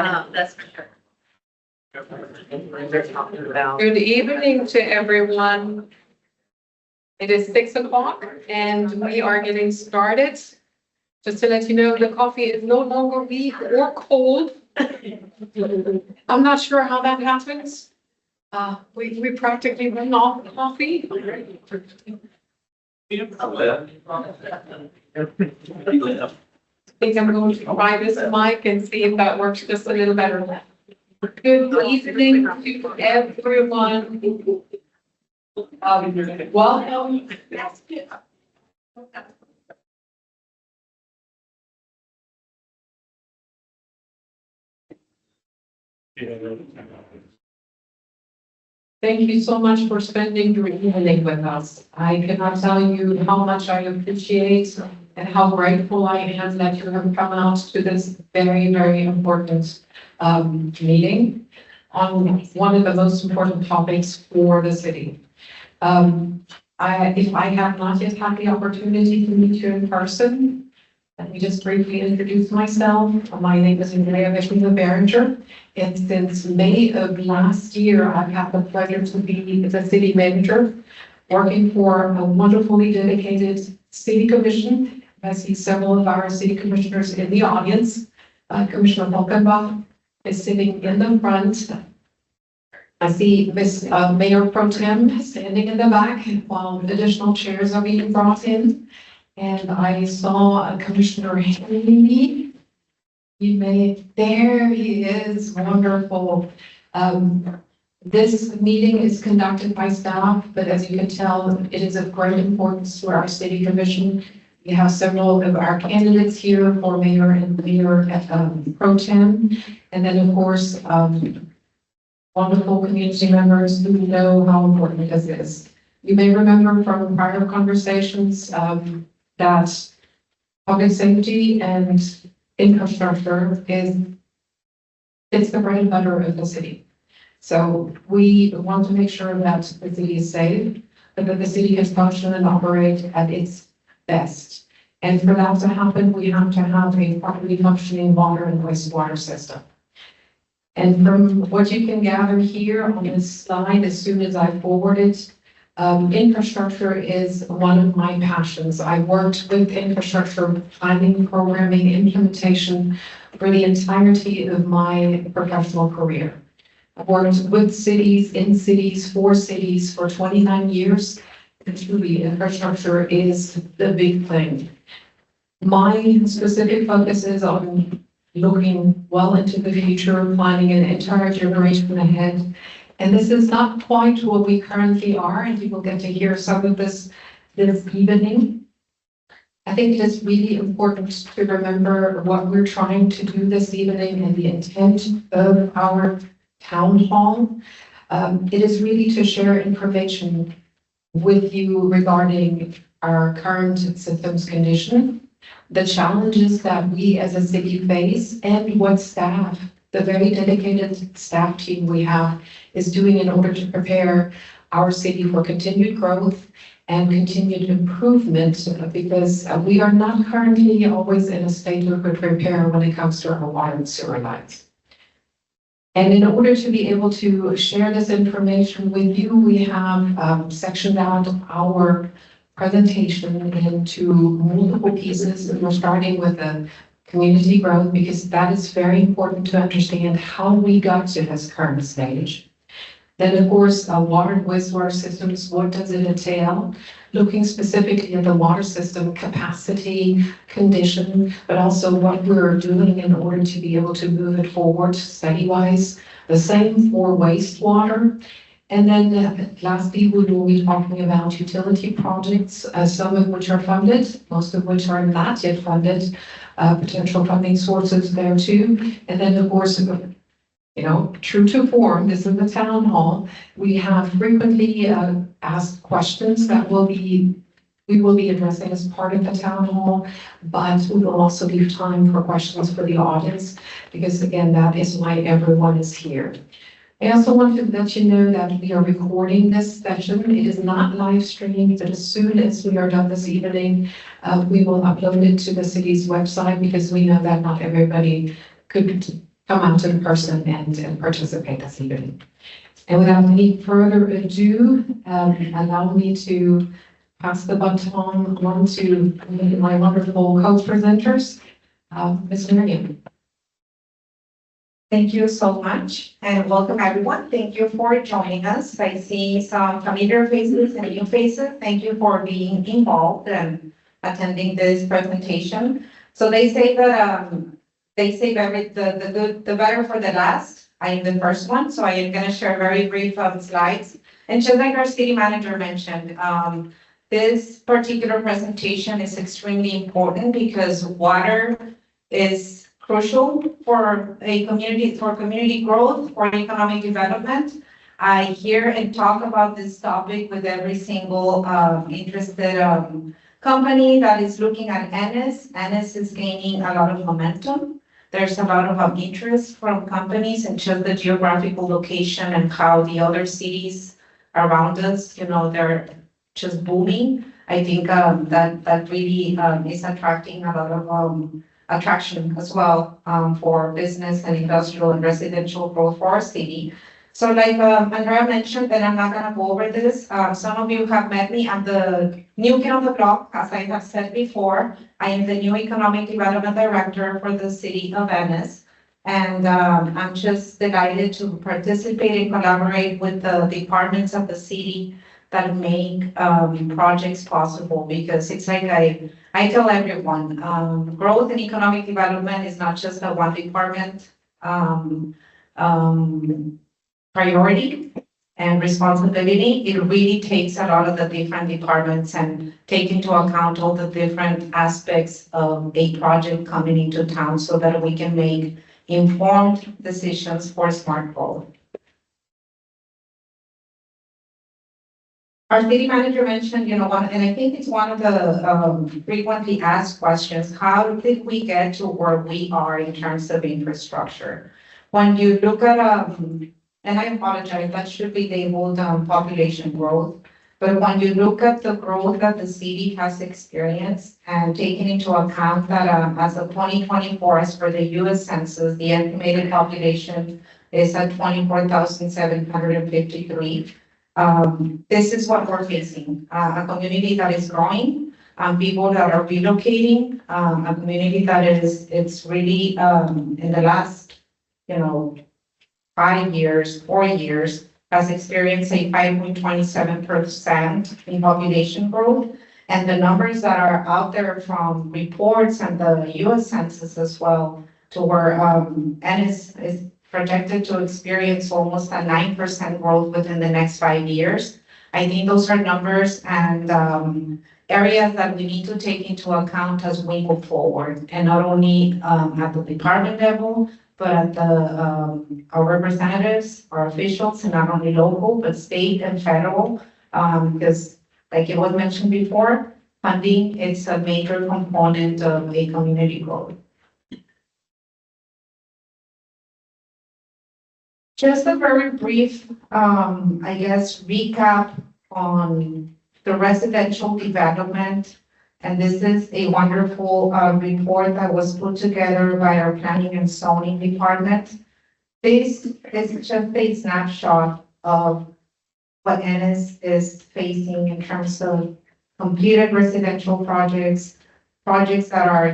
That's for sure. Good evening to everyone. It is 6 o'clock and we are getting started. Just to let you know, the coffee is no longer weak or cold. I'm not sure how that happens. We practically run off coffee. I think I'm going to try this mic and see if that works just a little better. Good evening to everyone. Welcome. Thank you so much for spending your evening with us. I cannot tell you how much I appreciate and how grateful I am that you have come out to this very, very important meeting on one of the most important topics for the city. If I have not yet had the opportunity to meet you in person, let me just briefly introduce myself. My name is Andrea Berenger, and since May of last year, I've had the pleasure to be the city manager, working for a wonderfully dedicated city commission. I see several of our city commissioners in the audience. Commissioner Volkenbach is sitting in the front. I see Mayor Pro Tem standing in the back while additional chairs are being brought in. And I saw Commissioner Henry. There he is, wonderful. This meeting is conducted by staff, but as you can tell, it is of great importance to our city commission. We have several of our candidates here for mayor and mayor pro tem. And then of course, wonderful community members who know how important this is. You may remember from prior conversations that public safety and infrastructure it's the bread and butter of the city. So we want to make sure that the city is safe, but that the city can function and operate at its best. And for that to happen, we have to have a properly functioning water and wastewater system. And from what you can gather here on this slide, as soon as I forward it, infrastructure is one of my passions. I worked with infrastructure planning, programming, implementation for the entirety of my professional career. I've worked with cities, in cities, for cities for 29 years. And truly, infrastructure is the big thing. My specific focus is on looking well into the future, planning an entire generation ahead. And this is not quite what we currently are, and you will get to hear some of this evening. I think it is really important to remember what we're trying to do this evening and the intent of our town hall. It is really to share information with you regarding our current systems condition, the challenges that we as a city face, and what staff, the very dedicated staff team we have, is doing in order to prepare our city for continued growth and continued improvement, because we are not currently always in a state of good repair when it comes to our water and sewer lines. And in order to be able to share this information with you, we have sectioned out our presentation into multiple pieces, and we're starting with the community growth, because that is very important to understand how we got to this current stage. Then, of course, water and wastewater systems, what does it entail? Looking specifically at the water system capacity, condition, but also what we're doing in order to be able to move it forward study-wise. The same for wastewater. And then lastly, we will be talking about utility projects, some of which are funded, most of which are not yet funded, potential funding sources there too. And then, of course, true to form, this is the town hall. We have frequently asked questions that we will be addressing as part of the town hall, but we will also leave time for questions for the audience, because again, that is why everyone is here. I also want to let you know that we are recording this session. It is not live streaming, but as soon as we are done this evening, we will upload it to the city's website, because we know that not everybody could come out in person and participate this evening. And without any further ado, allow me to pass the baton on to my wonderful co-presenters. Ms. Miriam. Thank you so much and welcome everyone. Thank you for joining us. I see some familiar faces and new faces. Thank you for being involved and attending this presentation. So they say that the good, the better for the last. I am the first one, so I am going to share very brief slides. And just like our city manager mentioned, this particular presentation is extremely important because water is crucial for community growth, for economic development. I hear and talk about this topic with every single interested company that is looking at Ennis. Ennis is gaining a lot of momentum. There's a lot of interest from companies and just the geographical location and how the other cities around us, they're just booming. I think that really is attracting a lot of attraction as well for business and industrial and residential growth for our city. So like Andrea mentioned, and I'm not going to go over this, some of you have met me. I'm the new kid on the block, as I have said before. I am the new Economic Development Director for the City of Ennis. And I'm just delighted to participate and collaborate with the departments of the city that make projects possible, because it's like I tell everyone, growth and economic development is not just a one department priority and responsibility. It really takes a lot of the different departments and take into account all the different aspects of a project coming into town so that we can make informed decisions for smart growth. Our city manager mentioned, and I think it's one of the frequently asked questions, how did we get to where we are in terms of infrastructure? When you look at, and I apologize, that should be labeled population growth, but when you look at the growth that the city has experienced and taking into account that as of 2024, as for the US Census, the estimated population is at 24,753. This is what we're facing, a community that is growing, people that are relocating, a community that it's really in the last, 5 years, 4 years, has experienced a 5.27% in population growth. And the numbers that are out there from reports and the US Census as well, to where Ennis is projected to experience almost a 9% growth within the next 5 years. I think those are numbers and areas that we need to take into account as we move forward, and not only at the department level, but at our representatives, our officials, and not only local, but state and federal, because like it was mentioned before, funding is a major component of a community growth. Just a very brief, recap on the residential development. And this is a wonderful report that was put together by our planning and zoning department. This is just a snapshot of what Ennis is facing in terms of completed residential projects that are,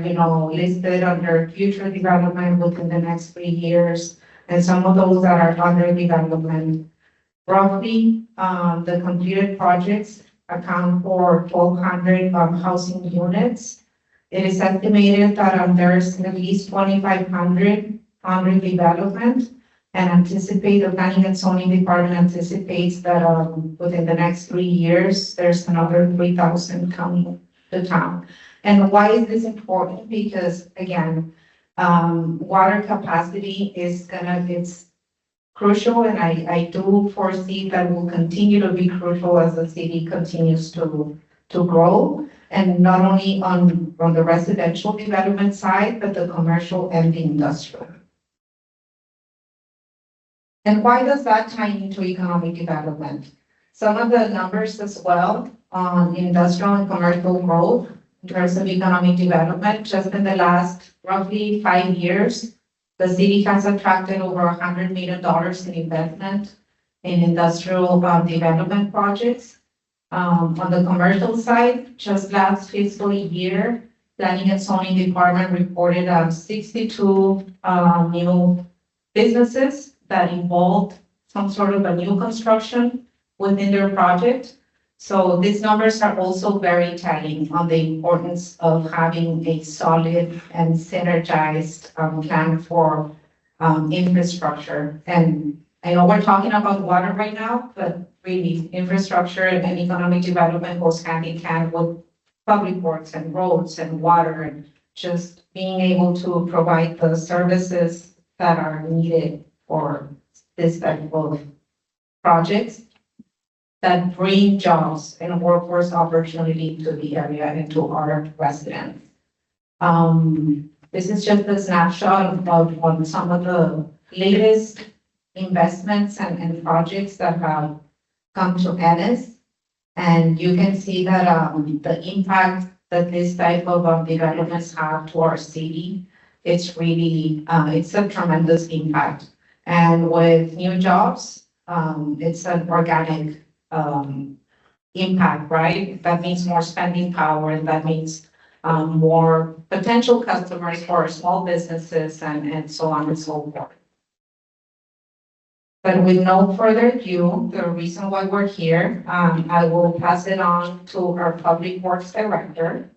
listed under future development within the next 3 years, and some of those that are under development. Roughly, the completed projects account for 1,200 housing units. It is estimated that there's at least 2,500 under development, and the planning and zoning department anticipates that within the next 3 years, there's another 3,000 coming to town. And why is this important? Because again, water capacity it's crucial, and I do foresee that will continue to be crucial as the city continues to grow, and not only on the residential development side, but the commercial and the industrial. And why does that tie into economic development? Some of the numbers as well on industrial and commercial growth in terms of economic development, just in the last roughly 5 years, The city has attracted over $100 million in investment in industrial development projects. On the commercial side, just last fiscal year, Planning and Zoning Department reported 62 new businesses that involved some sort of a new construction within their project. So these numbers are also very telling on the importance of having a solid and synergized plan for infrastructure. And I know we're talking about water right now, but really infrastructure and economic development goes hand in hand with public works and roads and water, and just being able to provide the services that are needed for this type of projects that bring jobs and workforce opportunity to the area and to our residents. This is just a snapshot of on some of the latest investments and projects that have come to Ennis. And you can see that the impact that this type of developments have to our city, it's really, it's a tremendous impact. And with new jobs, it's an organic impact, right? That means more spending power, and that means more potential customers for small businesses and so on and so forth. But with no further ado, the reason why we're here, I will pass it on to our Public Works Director.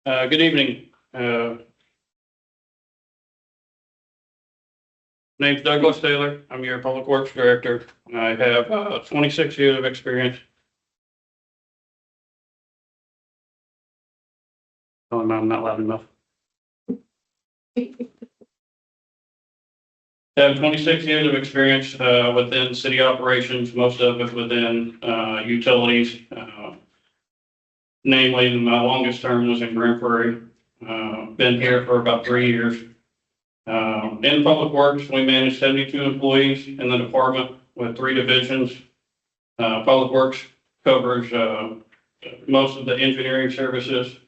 Good evening. Name's Douglas Taylor. I'm your Public Works Director. I have 26 years of experience. Oh, I'm not loud enough. I have 26 years of experience within city operations, most of it within utilities. Namely, my longest term was in Grand Prairie. Been here for about 3 years. In Public Works, we manage 72 employees in the department with 3 divisions. Public Works covers most of the engineering services.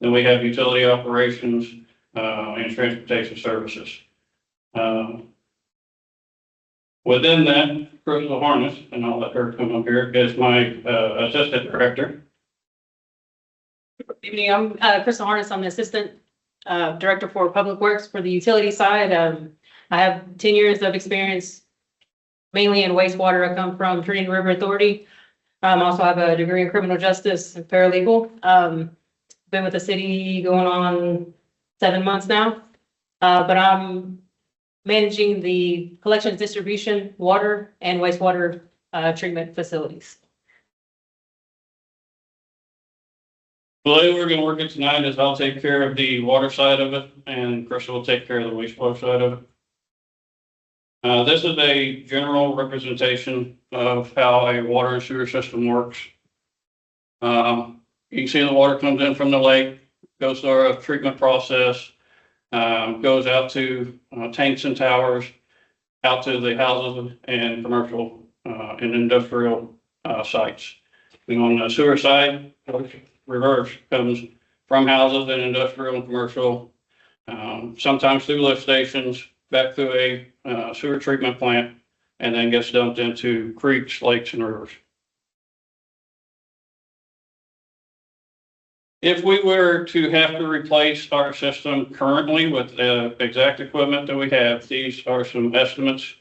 Then we have utility operations and transportation services. Within that, Crystal Harness, and I'll let her come up here, is my assistant director. Good evening, I'm Crystal Harness. I'm the Assistant Director for Public Works for the utility side. I have 10 years of experience mainly in wastewater. I come from Trinity River Authority. I also have a degree in criminal justice and paralegal. Been with the city going on 7 months now, but I'm managing the collection, distribution, water, and wastewater treatment facilities. The way we're going to work it tonight is I'll take care of the water side of it, and Crystal will take care of the wastewater side of it. This is a general representation of how a water and sewer system works. You can see the water comes in from the lake, goes through our treatment process, goes out to tanks and towers, out to the houses and commercial and industrial sites. And on the sewer side, reverse, comes from houses and industrial and commercial, sometimes through lift stations, back through a sewer treatment plant, and then gets dumped into creeks, lakes, and rivers. If we were to have to replace our system currently with the exact equipment that we have, these are some estimates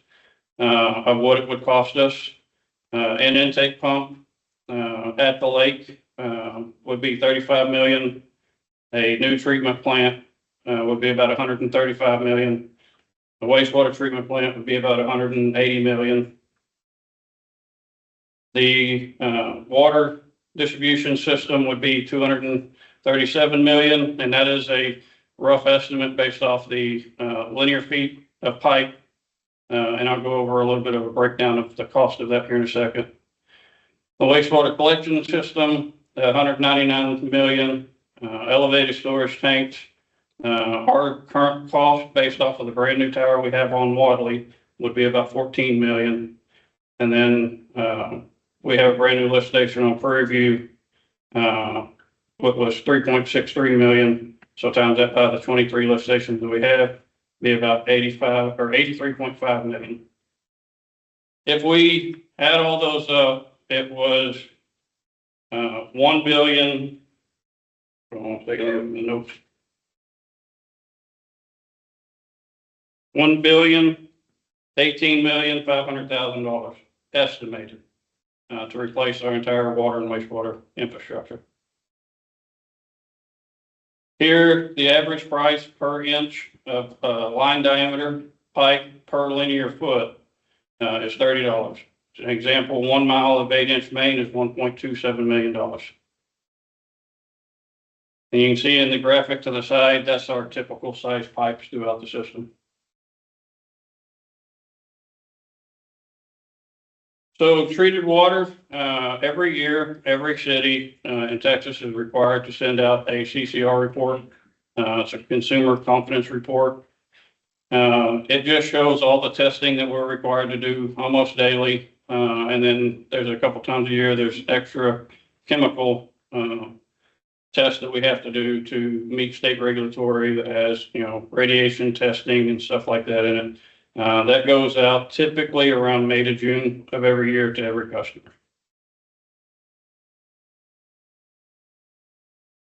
of what it would cost us. An intake pump at the lake would be $35 million. A new treatment plant would be about $135 million. A wastewater treatment plant would be about $180 million. The water distribution system would be $237 million, and that is a rough estimate based off the linear feet of pipe. And I'll go over a little bit of a breakdown of the cost of that here in a second. The wastewater collection system, $199 million. Elevated storage tanks. Our current cost based off of the brand new tower we have on Wadley would be about $14 million. And then we have a brand new lift station on Prairie View, what was 3.63 million. So times that by the 23 lift stations that we have, be about 85 or 83.5 million. If we add all those up, it was 1 billion. Hold on, take a look at the notes. 1,018,500,000 estimated to replace our entire water and wastewater infrastructure. Here, the average price per inch of line diameter pipe per linear foot is $30. An example, 1 mile of 8-inch main is $1.27 million. And you can see in the graphic to the side, that's our typical size pipes throughout the system. So treated water, every year, every city in Texas is required to send out a CCR report. It's a consumer confidence report. It just shows all the testing that we're required to do almost daily. And then there's a couple times a year, there's extra chemical tests that we have to do to meet state regulatory that has, radiation testing and stuff like that in it. That goes out typically around May to June of every year to every customer.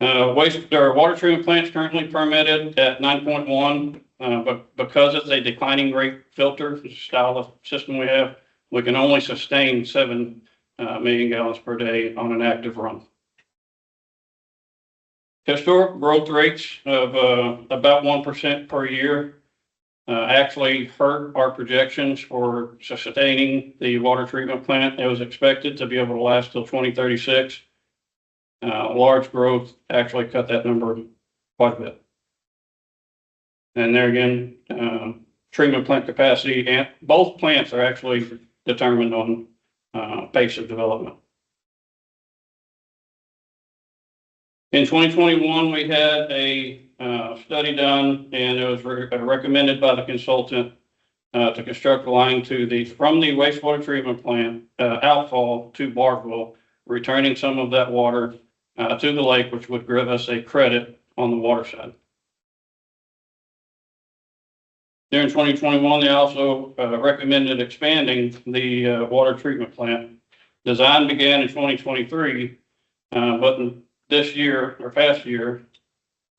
Water treatment plant's currently permitted at 9.1, but because it's a declining rate filter style of system we have, we can only sustain 7 million gallons per day on an active run. Historic growth rates of about 1% per year actually hurt our projections for sustaining the water treatment plant. It was expected to be able to last till 2036. Large growth actually cut that number quite a bit. And there again, treatment plant capacity and both plants are actually determined on pace of development. In 2021, we had a study done, and it was recommended by the consultant to construct a line from the wastewater treatment plant outfall to Barville, returning some of that water to the lake, which would give us a credit on the water side. During 2021, they also recommended expanding the water treatment plant. Design began in 2023, but this year or past year,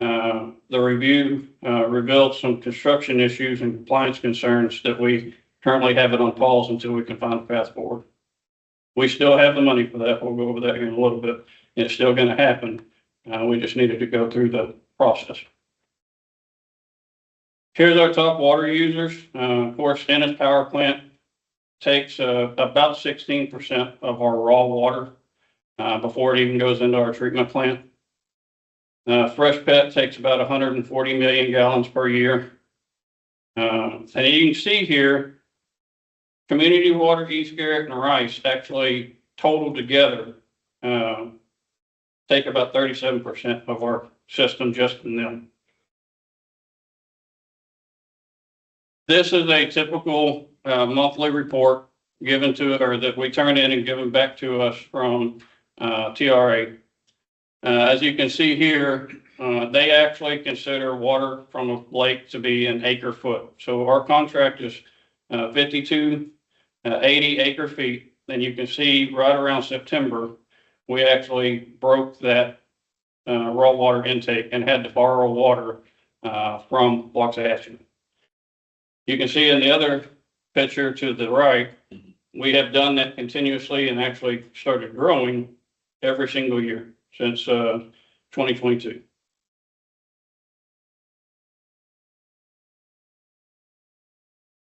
the review revealed some construction issues and compliance concerns that we currently have it on pause until we can find a path forward. We still have the money for that. We'll go over that here in a little bit. It's still going to happen. We just needed to go through the process. Here's our top water users. Of course, Ennis Power Plant takes about 16% of our raw water before it even goes into our treatment plant. Fresh Pet takes about 140 million gallons per year. And you can see here, Community Water, East Garrett, and Rice actually total together take about 37% of our system just in them. This is a typical monthly report given to, or that we turn in and given back to us from TRA. As you can see here, they actually consider water from a lake to be an acre foot. So our contract is 5280 acre feet. And you can see right around September, we actually broke that raw water intake and had to borrow water from Waxahachie. You can see in the other picture to the right, we have done that continuously and actually started growing every single year since 2022.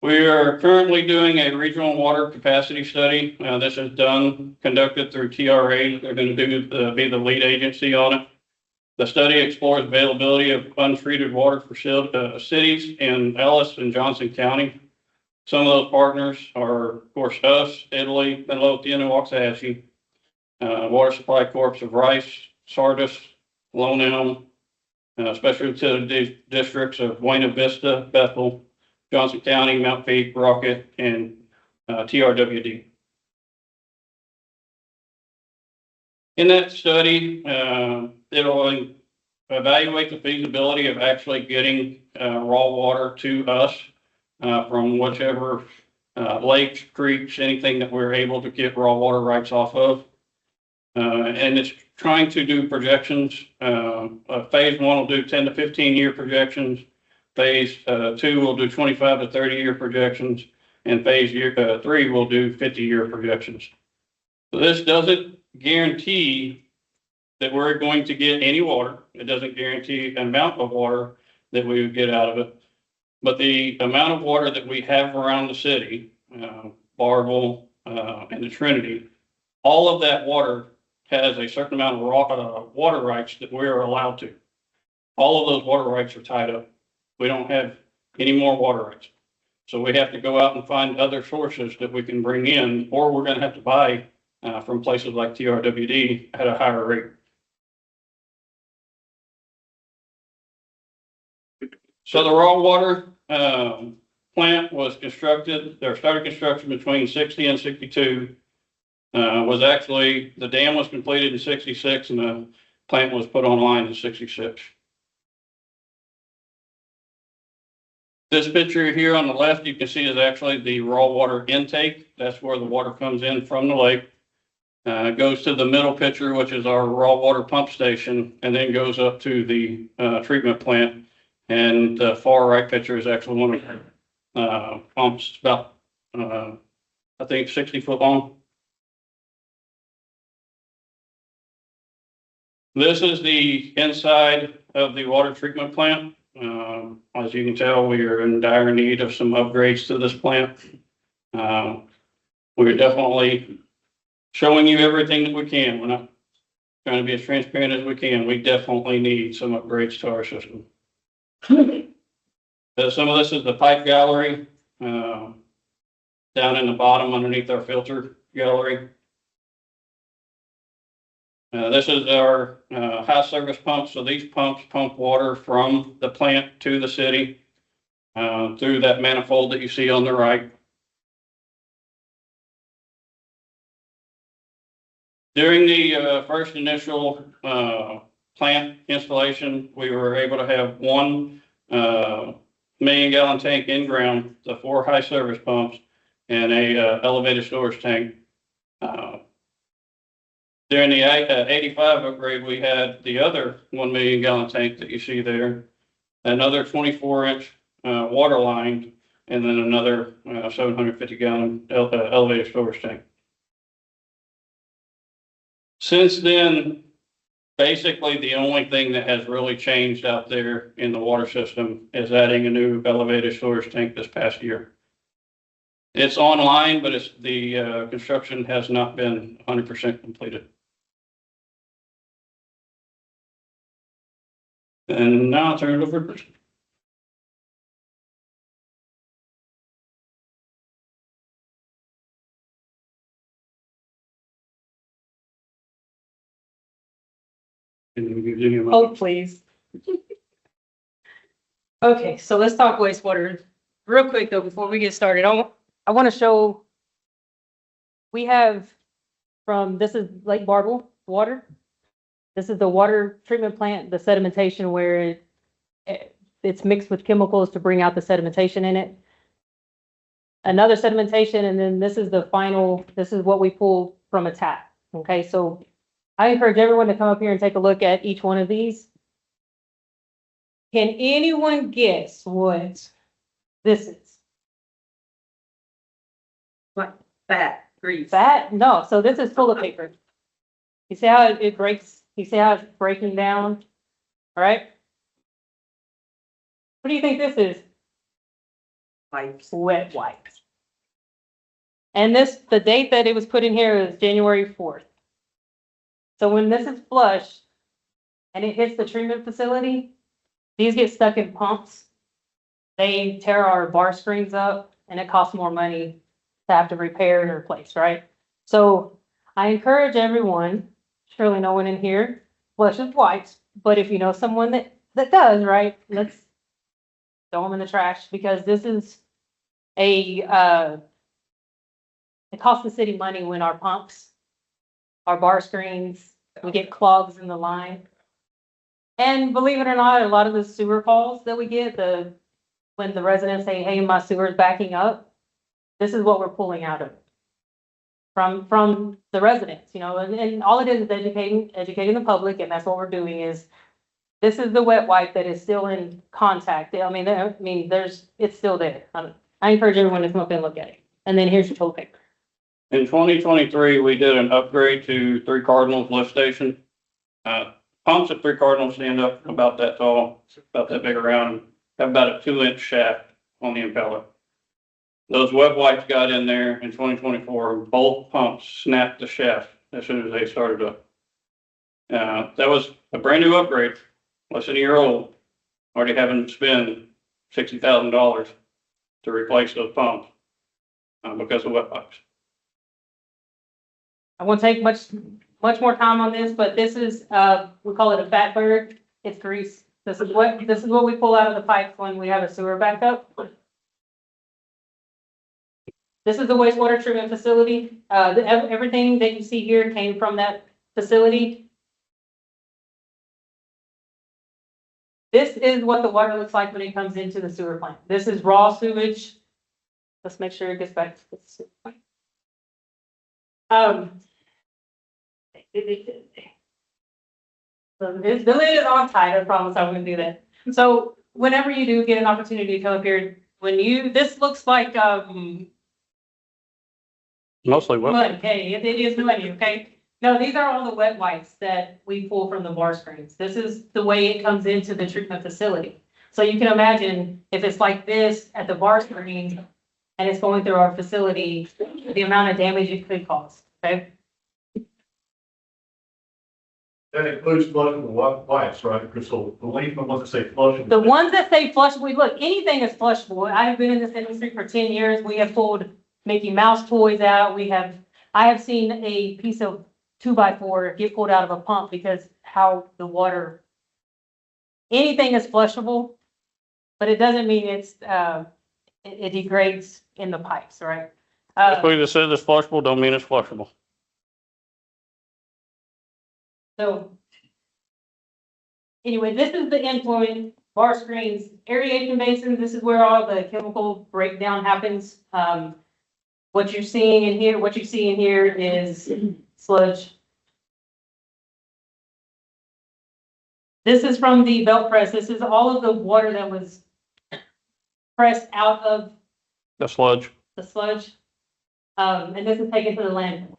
We are currently doing a regional water capacity study. This is conducted through TRA. They're going to be the lead agency on it. The study explores availability of untreated water for cities in Ellis and Johnson County. Some of those partners are, of course, us, Italy, Midlothian, and Waxahachie, Water Supply Corps of Rice, Sardis, Lone Elm, special utility districts of Buena Vista, Bethel, Johnson County, Mount Peak, Rocket, and TRWD. In that study, it'll evaluate the feasibility of actually getting raw water to us from whichever lakes, creeks, anything that we're able to get raw water rights off of. And it's trying to do projections. Phase one will do 10 to 15 year projections. Phase two will do 25 to 30 year projections. And phase three will do 50-year projections. So this doesn't guarantee that we're going to get any water. It doesn't guarantee an amount of water that we would get out of it. But the amount of water that we have around the city, Barville, and the Trinity, all of that water has a certain amount of water rights that we're allowed to. All of those water rights are tied up. We don't have any more water rights. So we have to go out and find other sources that we can bring in, or we're going to have to buy from places like TRWD at a higher rate. So the raw water plant was constructed, or started construction between 60 and 62. Was actually, the dam was completed in 66 and the plant was put online in 66. This picture here on the left, you can see is actually the raw water intake. That's where the water comes in from the lake. It goes to the middle picture, which is our raw water pump station, and then goes up to the treatment plant. And the far right picture is actually one of the pumps, about, I think, 60 foot long. This is the inside of the water treatment plant. As you can tell, we are in dire need of some upgrades to this plant. We're definitely showing you everything that we can. We're not trying to be as transparent as we can. We definitely need some upgrades to our system. Some of this is the pipe gallery down in the bottom underneath our filter gallery. This is our high service pump. So these pumps pump water from the plant to the city through that manifold that you see on the right. During the first initial plant installation, we were able to have 1 million-gallon tank in ground, the 4 high service pumps, and a elevated storage tank. During the 85 upgrade, we had the other 1 million-gallon tank that you see there, another 24-inch water line, and then another 750-gallon elevated storage tank. Since then, basically the only thing that has really changed out there in the water system is adding a new elevated storage tank this past year. It's online, but the construction has not been 100% completed. And now I'll turn it over to Chris. Oh, please. Okay, so let's talk wastewater real quick though, before we get started. I want to show, we have this is Lake Barville water. This is the water treatment plant, the sedimentation where it's mixed with chemicals to bring out the sedimentation in it. Another sedimentation, and then this is the final, this is what we pull from a tap. Okay, so I encourage everyone to come up here and take a look at each one of these. Can anyone guess what this is? What? Fat, grease. Fat? No, so this is toilet paper. You see how it breaks? You see how it's breaking down? All right. What do you think this is? Pipes. Wet wipes. And the date that it was put in here is January 4th. So when this is flushed and it hits the treatment facility, these get stuck in pumps. They tear our bar screens up and it costs more money to have to repair and replace, right? So I encourage everyone, surely no one in here flushes wipes, but if you know someone that does, right, let's throw them in the trash, because this is it costs the city money when our pumps, our bar screens, We get clogs in the line. And believe it or not, a lot of the sewer calls that we get, when the residents say, hey, my sewer is backing up, this is what we're pulling out of it. From the residents, and all it is educating the public, and that's what we're doing is, this is the wet wipe that is still in contact. It's still there. I encourage everyone to come up and look at it. And then here's your total paper. In 2023, we did an upgrade to Three Cardinals lift station. Pumps at Three Cardinals stand up about that tall, about that big around, have about a 2-inch shaft on the impeller. Those wet wipes got in there in 2024, both pumps snapped the shaft as soon as they started up. That was a brand new upgrade, less than a year old, already having to spend $60,000 to replace those pumps because of wet pipes. I won't take much more time on this, but this is, we call it a fat bird. It's grease. This is what we pull out of the pipes when we have a sewer backup. This is the wastewater treatment facility. Everything that you see here came from that facility. This is what the water looks like when it comes into the sewer plant. This is raw sewage. Let's make sure it gets back to the sewer plant. The lid is on tight. I promise I'm going to do that. So whenever you do get an opportunity to come up here, this looks like Mostly wet. mud. Okay, it is muddy. Okay. No, these are all the wet wipes that we pull from the bar screens. This is the way it comes into the treatment facility. So you can imagine if it's like this at the bar screen and it's going through our facility, the amount of damage it could cause. Okay. That includes flushable wipes, right? Because the leaf, the ones that say flushable. The ones that say flushable, look, anything is flushable. I have been in this industry for 10 years. We have pulled Mickey Mouse toys out. I have seen a piece of 2x4 get pulled out of a pump because how the water, anything is flushable, but it doesn't mean it degrades in the pipes, right? If we just said it's flushable, don't mean it's flushable. So anyway, this is the influent bar screens, aeration basins. This is where all the chemical breakdown happens. What you see in here is sludge. This is from the belt press. This is all of the water that was pressed out of The sludge. the sludge. And this is taken to the landfill.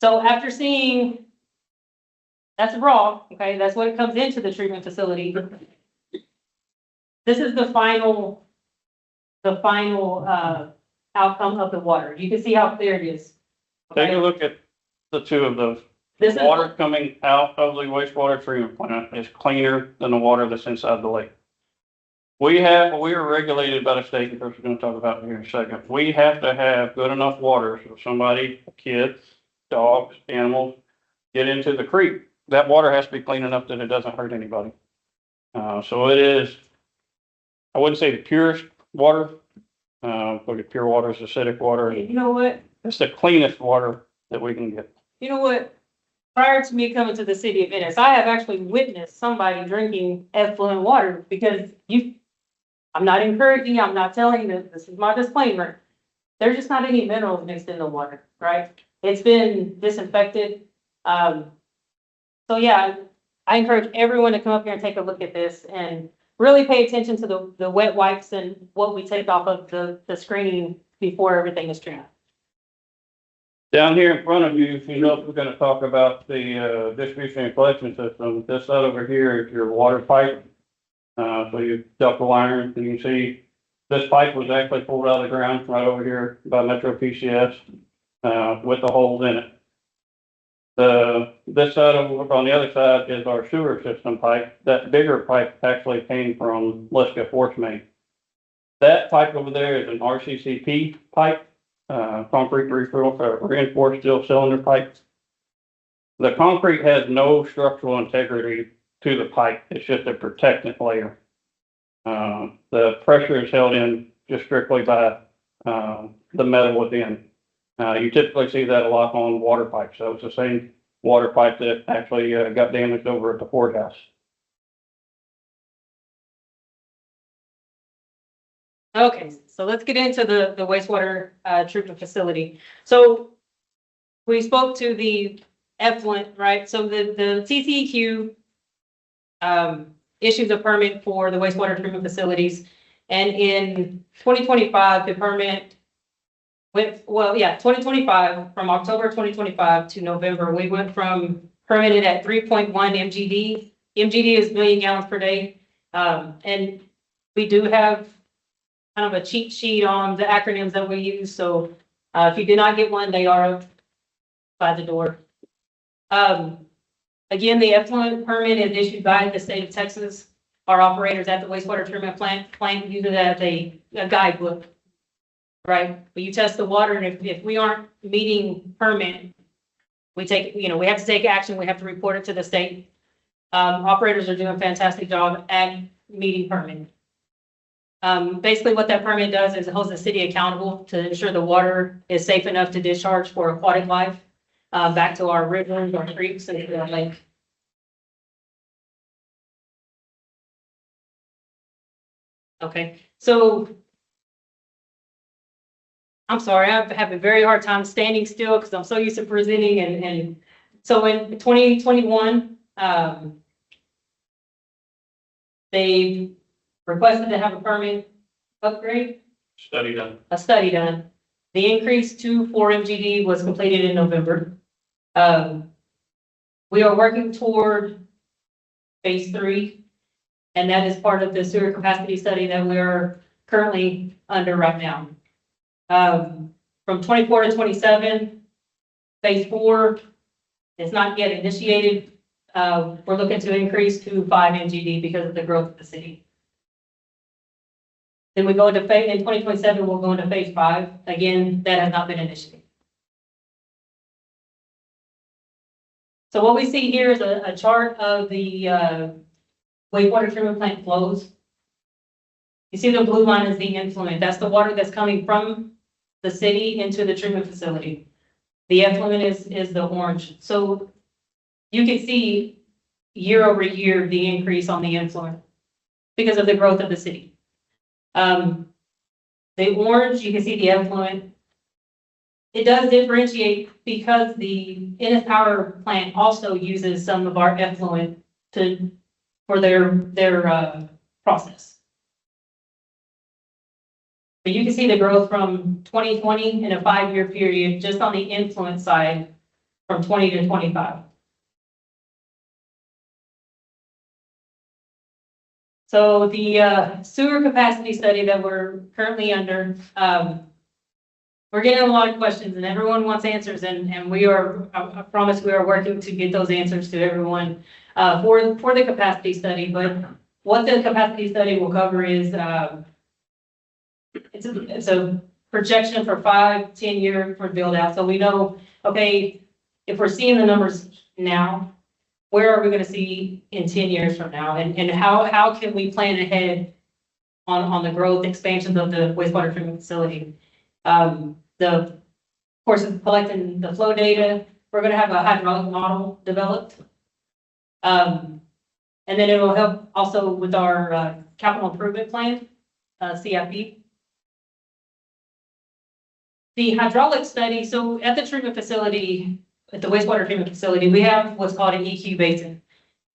So after seeing, that's raw, okay, that's what comes into the treatment facility. This is the final outcome of the water. You can see how clear it is. Take a Okay? look at the two of those. This The is, water coming out of the wastewater treatment plant is cleaner than the water that's inside the lake. We are regulated by the state, and we're going to talk about it here in a second. We have to have good enough water so somebody, kids, dogs, animals, get into the creek. That water has to be clean enough that it doesn't hurt anybody. So it is, I wouldn't say the purest water. Look at pure water is acidic water. you know what? It's the cleanest water that we can get. You know what? Prior to me coming to the city of Ennis, I have actually witnessed somebody drinking effluent water because I'm not encouraging you, I'm not telling you that this is my disclaimer. There's just not any minerals mixed in the water, right? It's been disinfected. So yeah, I encourage everyone to come up here and take a look at this and really pay attention to the wet wipes and what we take off of the screening before everything is treated. Down here in front of you, if you know, we're going to talk about the distribution and collection system. This side over here is your water pipe. So you ductile iron, and you can see this pipe was actually pulled out of the ground right over here by Metro PCS with the holes in it. This side over on the other side is our sewer system pipe. That bigger pipe actually came from Liska Force Main. That pipe over there is an RCCP pipe. Concrete reinforced steel cylinder pipe. The concrete has no structural integrity to the pipe. It's just a protectant layer. The pressure is held in just strictly by the metal within. You typically see that a lot on water pipes. So it's the water pipe that actually got damaged over at the courthouse. Okay, so let's get into the wastewater treatment facility. So we spoke to the effluent, right? So the CCEQ issues a permit for the wastewater treatment facilities. And in 2025, the permit went, well, yeah, 2025, from October 2025 to November, we went from permitted at 3.1 MGD. MGD is million gallons per day. And we do have kind of a cheat sheet on the acronyms that we use. So if you did not get one, they are by the door. Again, the effluent permit is issued by the state of Texas. Our operators at the wastewater treatment plant use it as a guidebook, right? But you test the water, and if we aren't meeting permit, we take, we have to take action. We have to report it to the state. Operators are doing a fantastic job at meeting permit. Basically what that permit does is it holds the city accountable to ensure the water is safe enough to discharge for aquatic life, back to our rivers, our creeks, and our lake. Okay, so I'm sorry, I have a very hard time standing still because I'm so used to presenting, and so in 2021, they requested to have a permit upgrade, a study done. The increase to 4 MGD was completed in November. We are working toward phase 3, and that is part of the sewer capacity study that we are currently under right now. From 24 to 27, phase 4 is not yet initiated. We're looking to increase to 5 MGD because of the growth of the city. Then we go into phase, in 2027, we'll go into phase 5. Again, that has not been initiated. So what we see here is a chart of the wastewater treatment plant flows. You see the blue line is the influent. That's the water that's coming from the city into the treatment facility. The effluent is the orange. So you can see year over year the increase on the influent because of the growth of the city. The orange, you can see the effluent. It does differentiate because the Ennis Power Plant also uses some of our effluent for their process. But you can see the growth from 2020 in a 5-year period, just on the influent side, from 20 to 25. So the sewer capacity study that we're currently under, we're getting a lot of questions and everyone wants answers, and we are, I promise we are working to get those answers to everyone for the capacity study. But what the capacity study will cover is it's a projection for 5-10 year for build out. So we know, okay, if we're seeing the numbers now, where are we going to see in 10 years from now? And how can we plan ahead on the growth expansions of the wastewater treatment facility? Of course, it's collecting the flow data. We're going to have a hydraulic model developed. And then it will help also with our capital improvement plan, CIP. The hydraulic study, so at the treatment facility, at the wastewater treatment facility, we have what's called an EQ basin.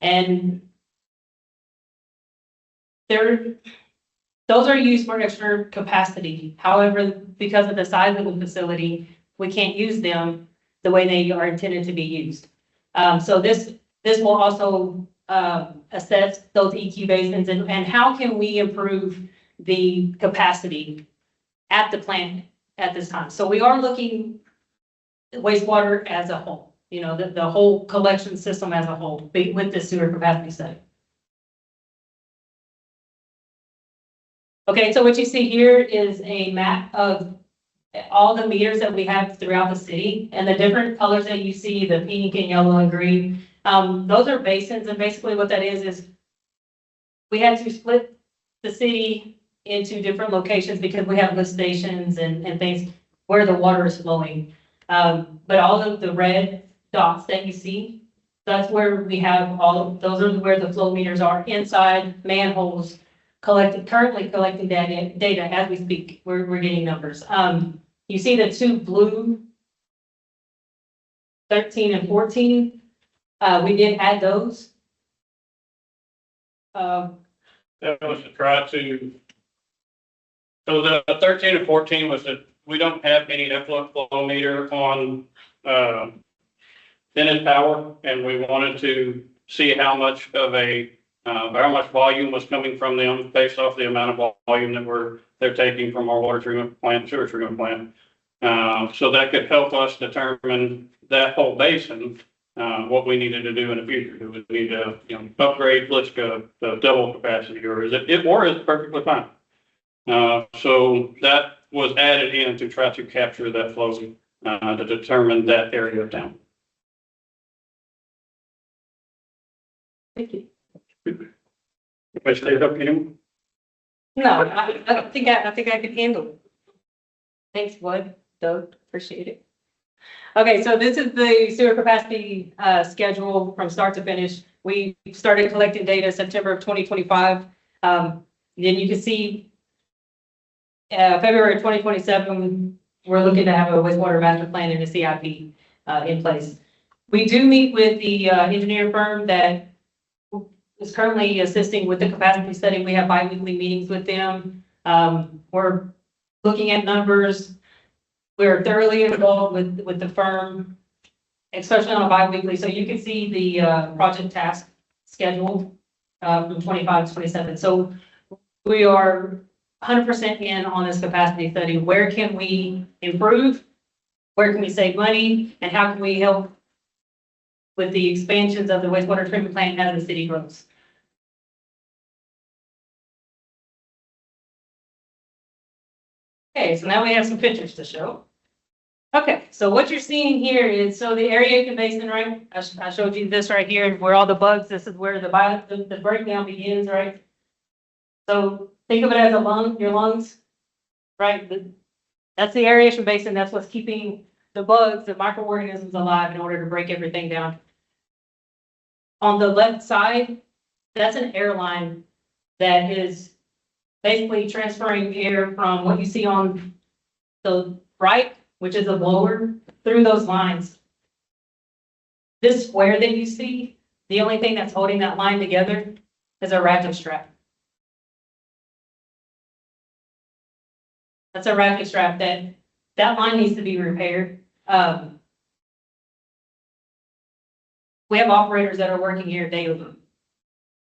And those are used for extra capacity. However, because of the size of the facility, we can't use them the way they are intended to be used. So this will also assess those EQ basins and how can we improve the capacity at the plant at this time. So we are looking at wastewater as a whole, the whole collection system as a whole with the sewer capacity study. Okay, so what you see here is a map of all the meters that we have throughout the city, and the different colors that you see, the pink and yellow and green, those are basins. And basically what that is we had to split the city into different locations because we have lift stations and things where the water is flowing. But all of the red dots that you see, that's where we have all, those are where the flow meters are inside manholes, currently collecting data as we speak. We're getting numbers. You see the two blue, 13 and 14. We did add those. That was to try to, so the 13 and 14 was that we don't have any effluent flow meter on, Ennis Power, and we wanted to see how much volume was coming from them based off the amount of volume that they're taking from our water treatment plant, sewer treatment plant. So that could help us determine that whole basin, what we needed to do in the future. Do we need to, upgrade, let's go the double capacity, or is it perfectly fine? So that was added in to try to capture that flow, to determine that area of town. Thank you. If I stayed up, anyone? No, I think I can handle it. Thanks, Bud, Doug, appreciate it. Okay, so this is the sewer capacity schedule from start to finish. We started collecting data September of 2025. Then you can see February 2027, we're looking to have a wastewater master plan and a CIP in place. We do meet with the engineer firm that is currently assisting with the capacity study. We have bi-weekly meetings with them. We're looking at numbers. We're thoroughly involved with the firm, especially on a bi-weekly. So you can see the project task schedule from 25 to 27. So we are 100% in on this capacity study. Where can we improve? Where can we save money? And how can we help with the expansions of the wastewater treatment plant as the city grows? Okay, so now we have some pictures to show. Okay, so what you're seeing here is, so the area basin, right? I showed you this right here, where all the bugs, this is where the breakdown begins, right? So think of it as your lungs, right? That's the aeration basin. That's what's keeping the bugs, the microorganisms alive in order to break everything down. On the left side, that's an airline that is basically transferring air from what you see on the right, which is a blower, through those lines. This square that you see, the only thing that's holding that line together is a ratchet strap. That's a ratchet strap that line needs to be repaired. We have operators that are working here daily.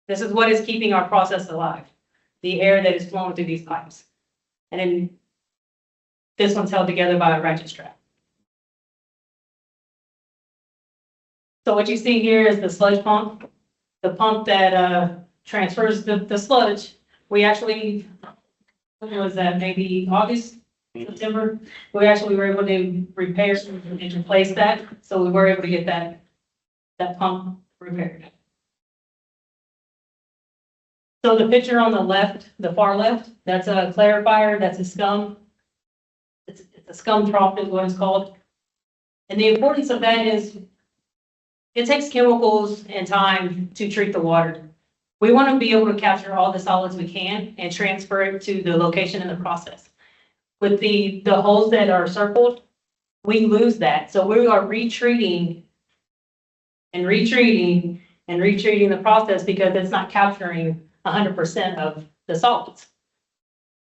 This is what is keeping our process alive, the air that is flowing through these pipes. And then this one's held together by a ratchet strap. So what you see here is the sludge pump, the pump that transfers the sludge. We actually, when was that, maybe August, September? We actually were able to repair and replace that. So we were able to get that pump repaired. So the picture on the left, the far left, that's a clarifier, that's a scum. It's a scum trough is what it's called. And the importance of that is it takes chemicals and time to treat the water. We want to be able to capture all the solids we can and transfer it to the location in the process. With the holes that are circled, we lose that. So we are retreating and retreating and retreating the process because it's not capturing 100% of the solids.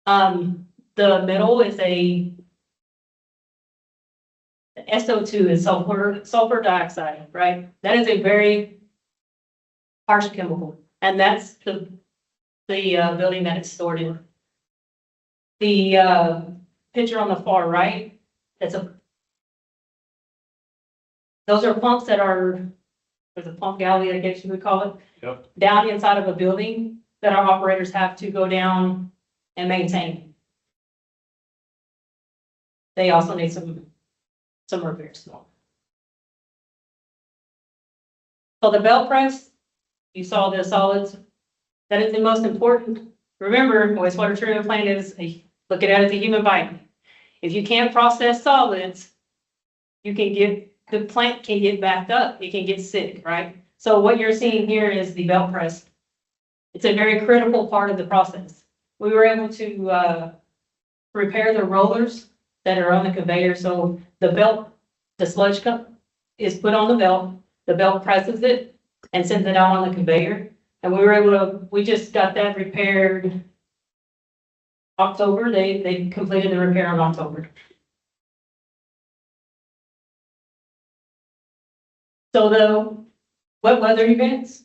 The middle is the SO2 is sulfur dioxide, right? That is a very harsh chemical, and that's the building that it's stored in. The picture on the far right, those are pumps that are, there's a pump galley, I guess you would call it. Yep. Down Down inside of a building that our operators have to go down and maintain. They also need some repairs. So the belt press, you saw the solids. That is the most important. Remember, wastewater treatment plant is look at it as a human body. If you can't process solids, you can get the plant can get backed up, it can get sick, right? So what you're seeing here is the belt press. It's a very critical part of the process. We were able to repair the rollers that are on the conveyor, so the belt, the sludge cup is put on the belt presses it and sends it out on the conveyor. And we just got that repaired October, they completed the repair in October. So the wet weather events,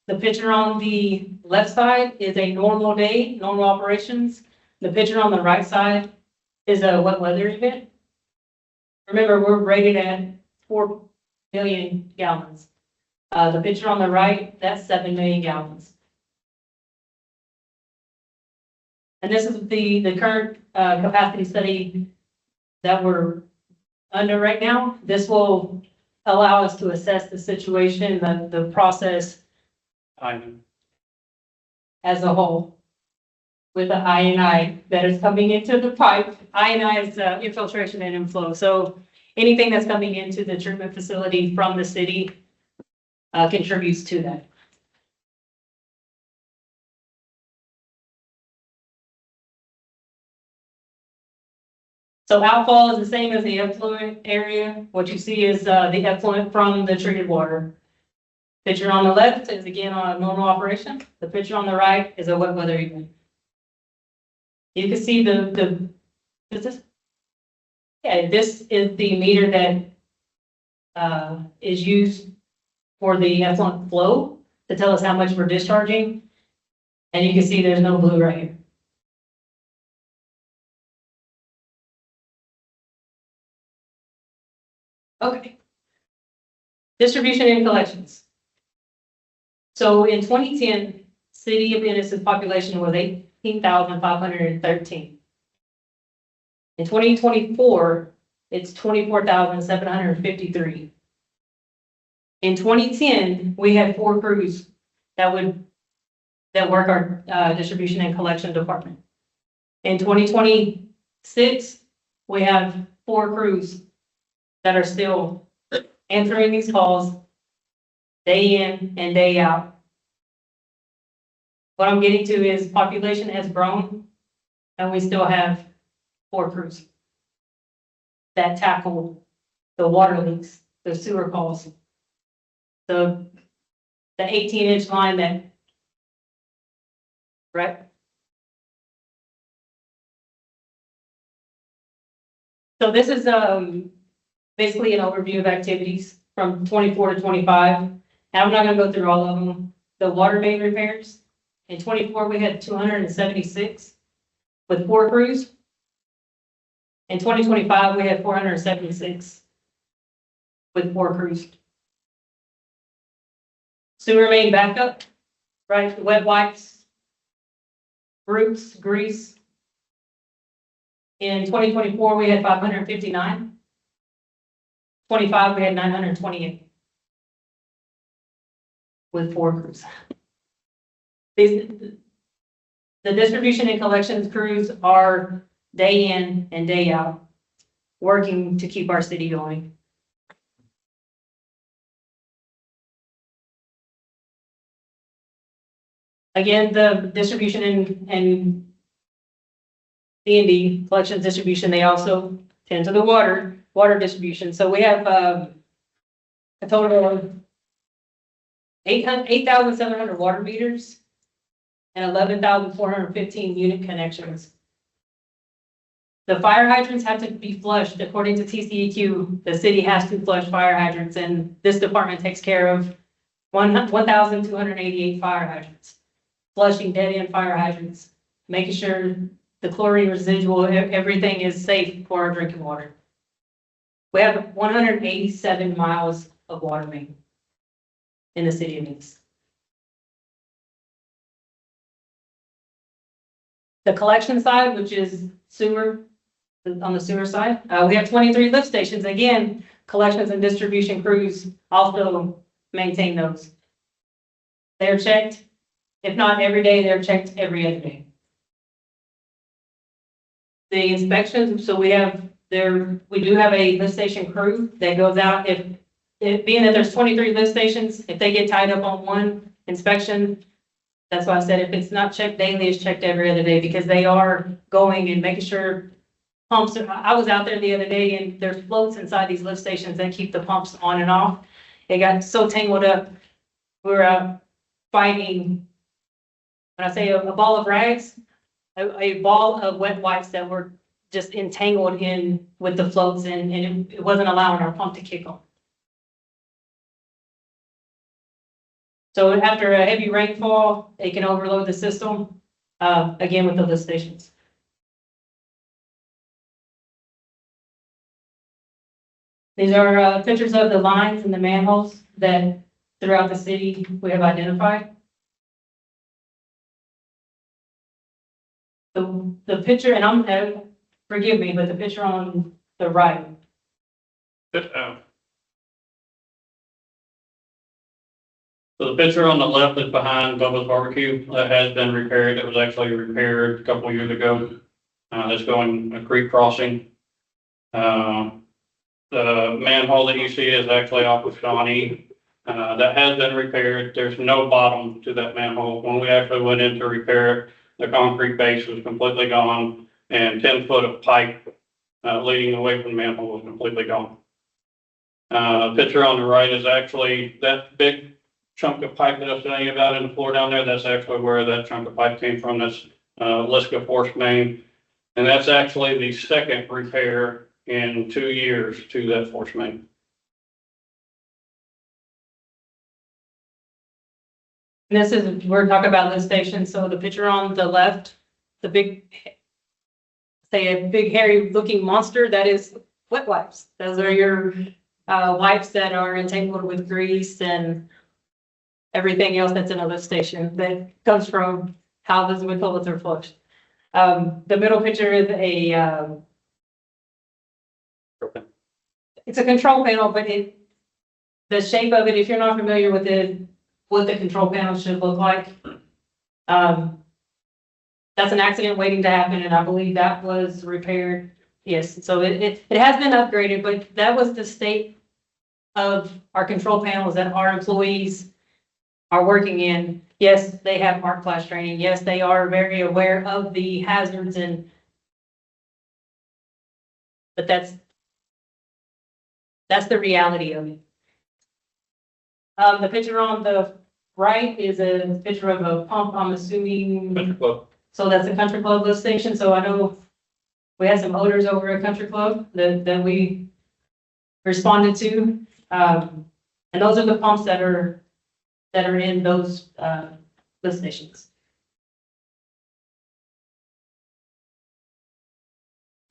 the picture on the left side is a normal day, normal operations. The picture on the right side is a wet weather event. Remember, we're rated at 4 million gallons. The picture on the right, that's 7 million gallons. And this is the current capacity study that we're under right now. This will allow us to assess the situation, the process as a whole. With the I that is coming into the pipe. I is infiltration and inflow. So anything that's coming into the treatment facility from the city contributes to that. So outfall is the same as the effluent area. What you see is the effluent from the treated water. Picture on the left is again on a normal operation. The picture on the right is a wet weather event. You can see this is the meter that is used for the effluent flow to tell us how much we're discharging. And you can see there's no blue right here. Okay. Distribution and collections. So in 2010, City of Ennis's population was 18,513. In 2024, it's 24,753. In 2010, we had 4 crews that work our distribution and collection department. In 2026, we have 4 crews that are still answering these calls day in and day out. What I'm getting to is population has grown and we still have 4 crews that tackle the water leaks, the sewer calls, the 18-inch line that, right? So this is basically an overview of activities from 24 to 25. And I'm not going to go through all of them. The water main repairs. In 24, we had 276 with 4 crews. In 2025, we had 476 with 4 crews. Sewer main backup, right? Wet wipes, roots, grease. In 2024, we had 559. 25, we had 928 with 4 crews. The distribution and collections crews are day in and day out working to keep our city going. Again, the distribution and D&D collections distribution, they also tend to the water distribution. So we have a total of 8,700 water meters and 11,415 unit connections. The fire hydrants have to be flushed according to TCEQ. The city has to flush fire hydrants, and this department takes care of 1,288 fire hydrants, flushing dead end fire hydrants, making sure the chlorine residual, everything is safe for our drinking water. We have 187 miles of water main in the city of Ennis. The collection side, which is sewer, on the sewer side, we have 23 lift stations. Again, collections and distribution crews also maintain those. They're checked, if not every day, they're checked every other day. The inspections, so we have we do have a lift station crew that goes out being that there's 23 lift stations, if they get tied up on one inspection, that's why I said if it's not checked daily, it's checked every other day, because they are going and making sure pumps, I was out there the other day and there's floats inside these lift stations that keep the pumps on and off. It got so tangled up. We were out fighting, when I say a ball of rags, a ball of wet wipes that were just entangled in with the floats and it wasn't allowing our pump to kick on. So after a heavy rainfall, it can overload the system, again with the lift stations. These are pictures of the lines and the manholes that throughout the city we have identified. The picture, and forgive me, but the picture on the right. So the picture on the left is behind Bubba's Barbecue. That has been repaired. It was actually repaired a couple of years ago. That's going a creek crossing. The manhole that you see is actually off of Shawnee. That has been repaired. There's no bottom to that manhole. When we actually went in to repair it, the concrete base was completely gone and 10 foot of pipe leading away from the manhole was completely gone. Picture on the right is actually that big chunk of pipe that I was telling you about in the floor down there. That's actually where that chunk of pipe came from. That's Liska force main. And that's actually the second repair in 2 years to that force main. This is, we're talking about lift stations. So the picture on the left, the big, say a big hairy looking monster, that is wet wipes. Those are your wipes that are entangled with grease and everything else that's in a lift station that comes from how the toilets are flushed. The middle picture is it's a control panel, but the shape of it, if you're not familiar with it, what the control panel should look like. That's an accident waiting to happen, and I believe that was repaired. Yes, so it has been upgraded, but that was the state of our control panels that our employees are working in. Yes, they have mark flash training. Yes, they are very aware of the hazards but that's the reality of it. The picture on the right is a picture of a pump, I'm assuming. Country Club. So that's a country club lift station. So I know we had some odors over a country club that we responded to. And those are the pumps that are in those lift stations.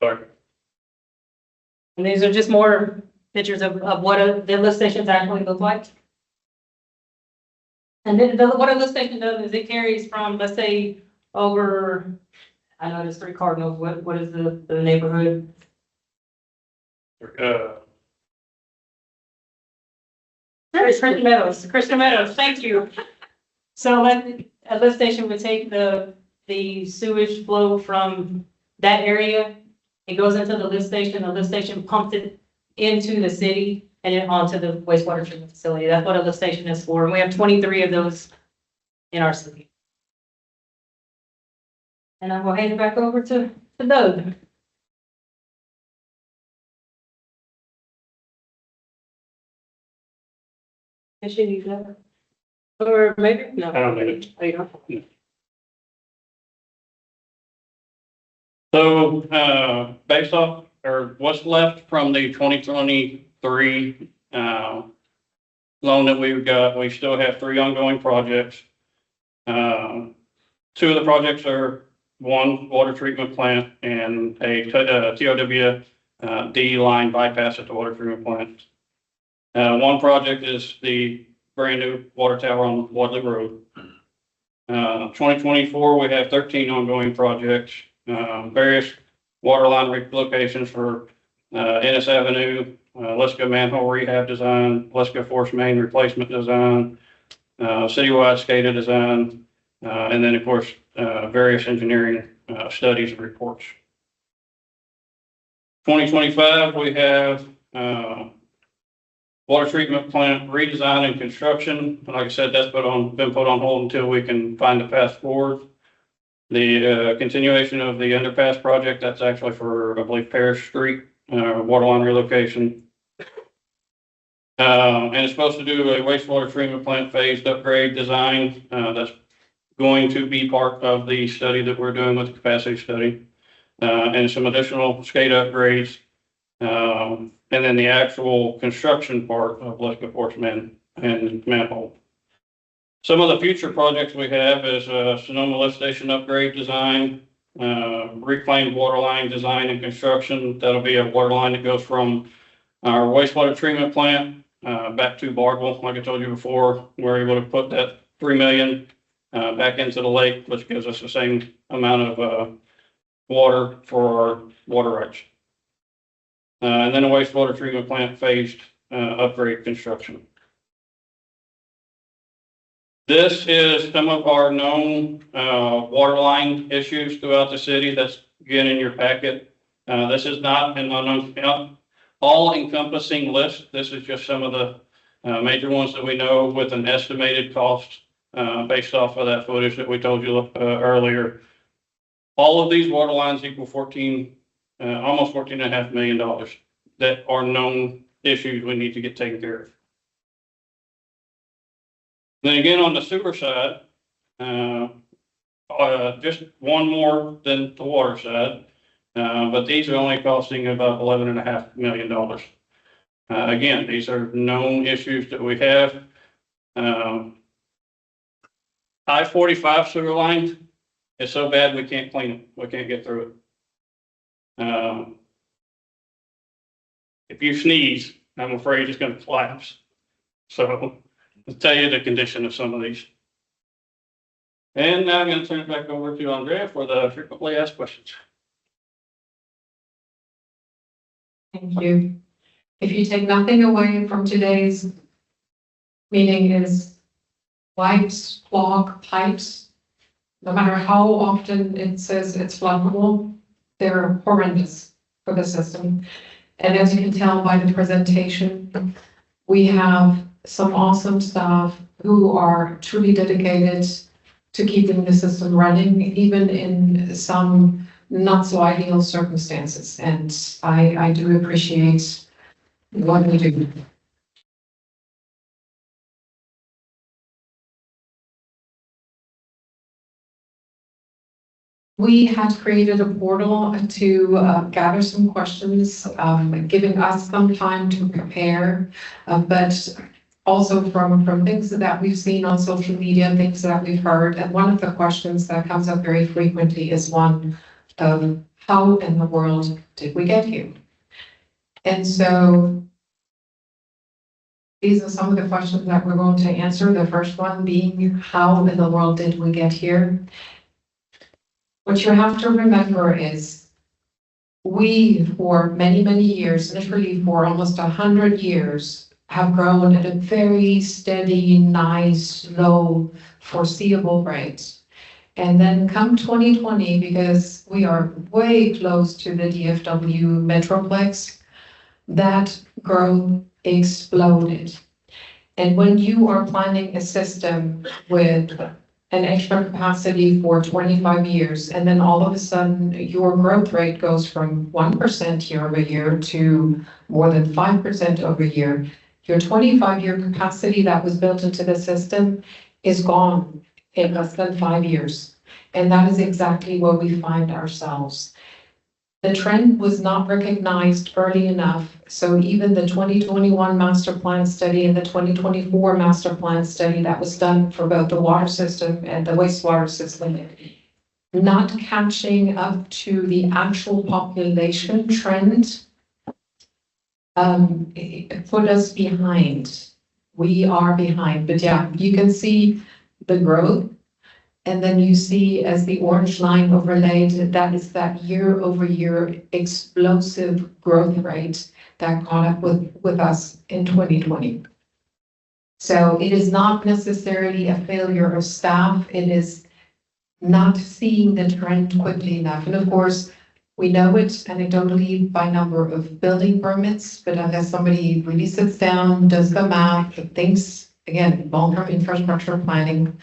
Sorry. And these are just more pictures of what the lift stations actually look like. And then what a lift station does is it carries from, let's say, over, I know there's 3 Cardinals, what is the neighborhood? Christian Meadows, thank you. So a lift station would take the sewage flow from that area. It goes into the lift station pumps it into the city and then onto the wastewater treatment facility. That's what a lift station is for. And we have 23 of those in our city. And I will hand it back over to Doug. I should use that. Or maybe, no. I don't need it. Oh, you don't? So, based off, or what's left from the 2023 loan that we've got, we still have 3 ongoing projects. 2 of the projects are one water treatment plant and a TOW line bypass at the water treatment plant. One project is the brand new water tower on Wadley Road. 2024, we have 13 ongoing projects, various water line relocations for Ennis Avenue, Liska manhole rehab design, Liska force main replacement design, citywide SCADA design, and then of course, various engineering studies and reports. 2025, we have, water treatment plant redesign and construction. Like I said, that's been put on hold until we can find a path forward. The, continuation of the underpass project, that's actually for, I believe, Parish Street, water line relocation. And it's supposed to do a wastewater treatment plant phased upgrade design. That's going to be part of the study that we're doing with the capacity study. And some additional skate upgrades. And then the actual construction part of liquid force man and manhole. Some of the future projects we have is Sonoma lift station upgrade design, reclaimed water line design and construction. That'll be a water line that goes from our wastewater treatment plant back to Bardwell. Like I told you before, we're able to put that 3 million back into the lake, which gives us the same amount of water for our water rights. And then a wastewater treatment plant phased upgrade construction. This is some of our known water line issues throughout the city. That's again in your packet. This is not an all-encompassing list. This is just some of the major ones that we know with an estimated cost based off of that footage that we told you earlier. All of these water lines equal almost $14.5 million that are known issues we need to get taken care of. Then again, on the sewer side, just one more than the water side, but these are only costing about $11.5 million. Again, these are known issues that we have. I-45 sewer line is so bad we can't clean it. We can't get through it. If you sneeze, I'm afraid it's going to collapse. So I'll tell you the condition of some of these. And now I'm going to turn it back over to Andrea for the frequently asked questions. Thank you. If you take nothing away from today's meeting is pipes, clog pipes, no matter how often it says it's flammable, they're horrendous for the system. And as you can tell by the presentation, we have some awesome staff who are truly dedicated to keeping the system running, even in some not so ideal circumstances. And I do appreciate what we do. We had created a portal to gather some questions, giving us some time to prepare, but also from things that we've seen on social media, things that we've heard. And one of the questions that comes up very frequently is one of how in the world did we get here? And so these are some of the questions that we're going to answer. The first one being, how in the world did we get here? What you have to remember is we, for many, many years, literally for almost 100 years, have grown at a very steady, nice, slow, foreseeable rate. And then come 2020, because we are way close to the DFW Metroplex, that growth exploded. And when you are planning a system with an extra capacity for 25 years, and then all of a sudden your growth rate goes from 1% year over year to more than 5% over year, your 25-year capacity that was built into the system is gone in less than 5 years. And that is exactly where we find ourselves. The trend was not recognized early enough. So even the 2021 master plan study and the 2024 master plan study that was done for both the water system and the wastewater system, not catching up to the actual population trend, it put us behind. We are behind, but yeah, you can see the growth. And then you see as the orange line overlaid, that is that year over year explosive growth rate that caught up with us in 2020. So it is not necessarily a failure of staff. It is not seeing the trend quickly enough. And of course, We know it anecdotally by number of building permits, but unless somebody really sits down, does the math, thinks, again, long-term infrastructure planning,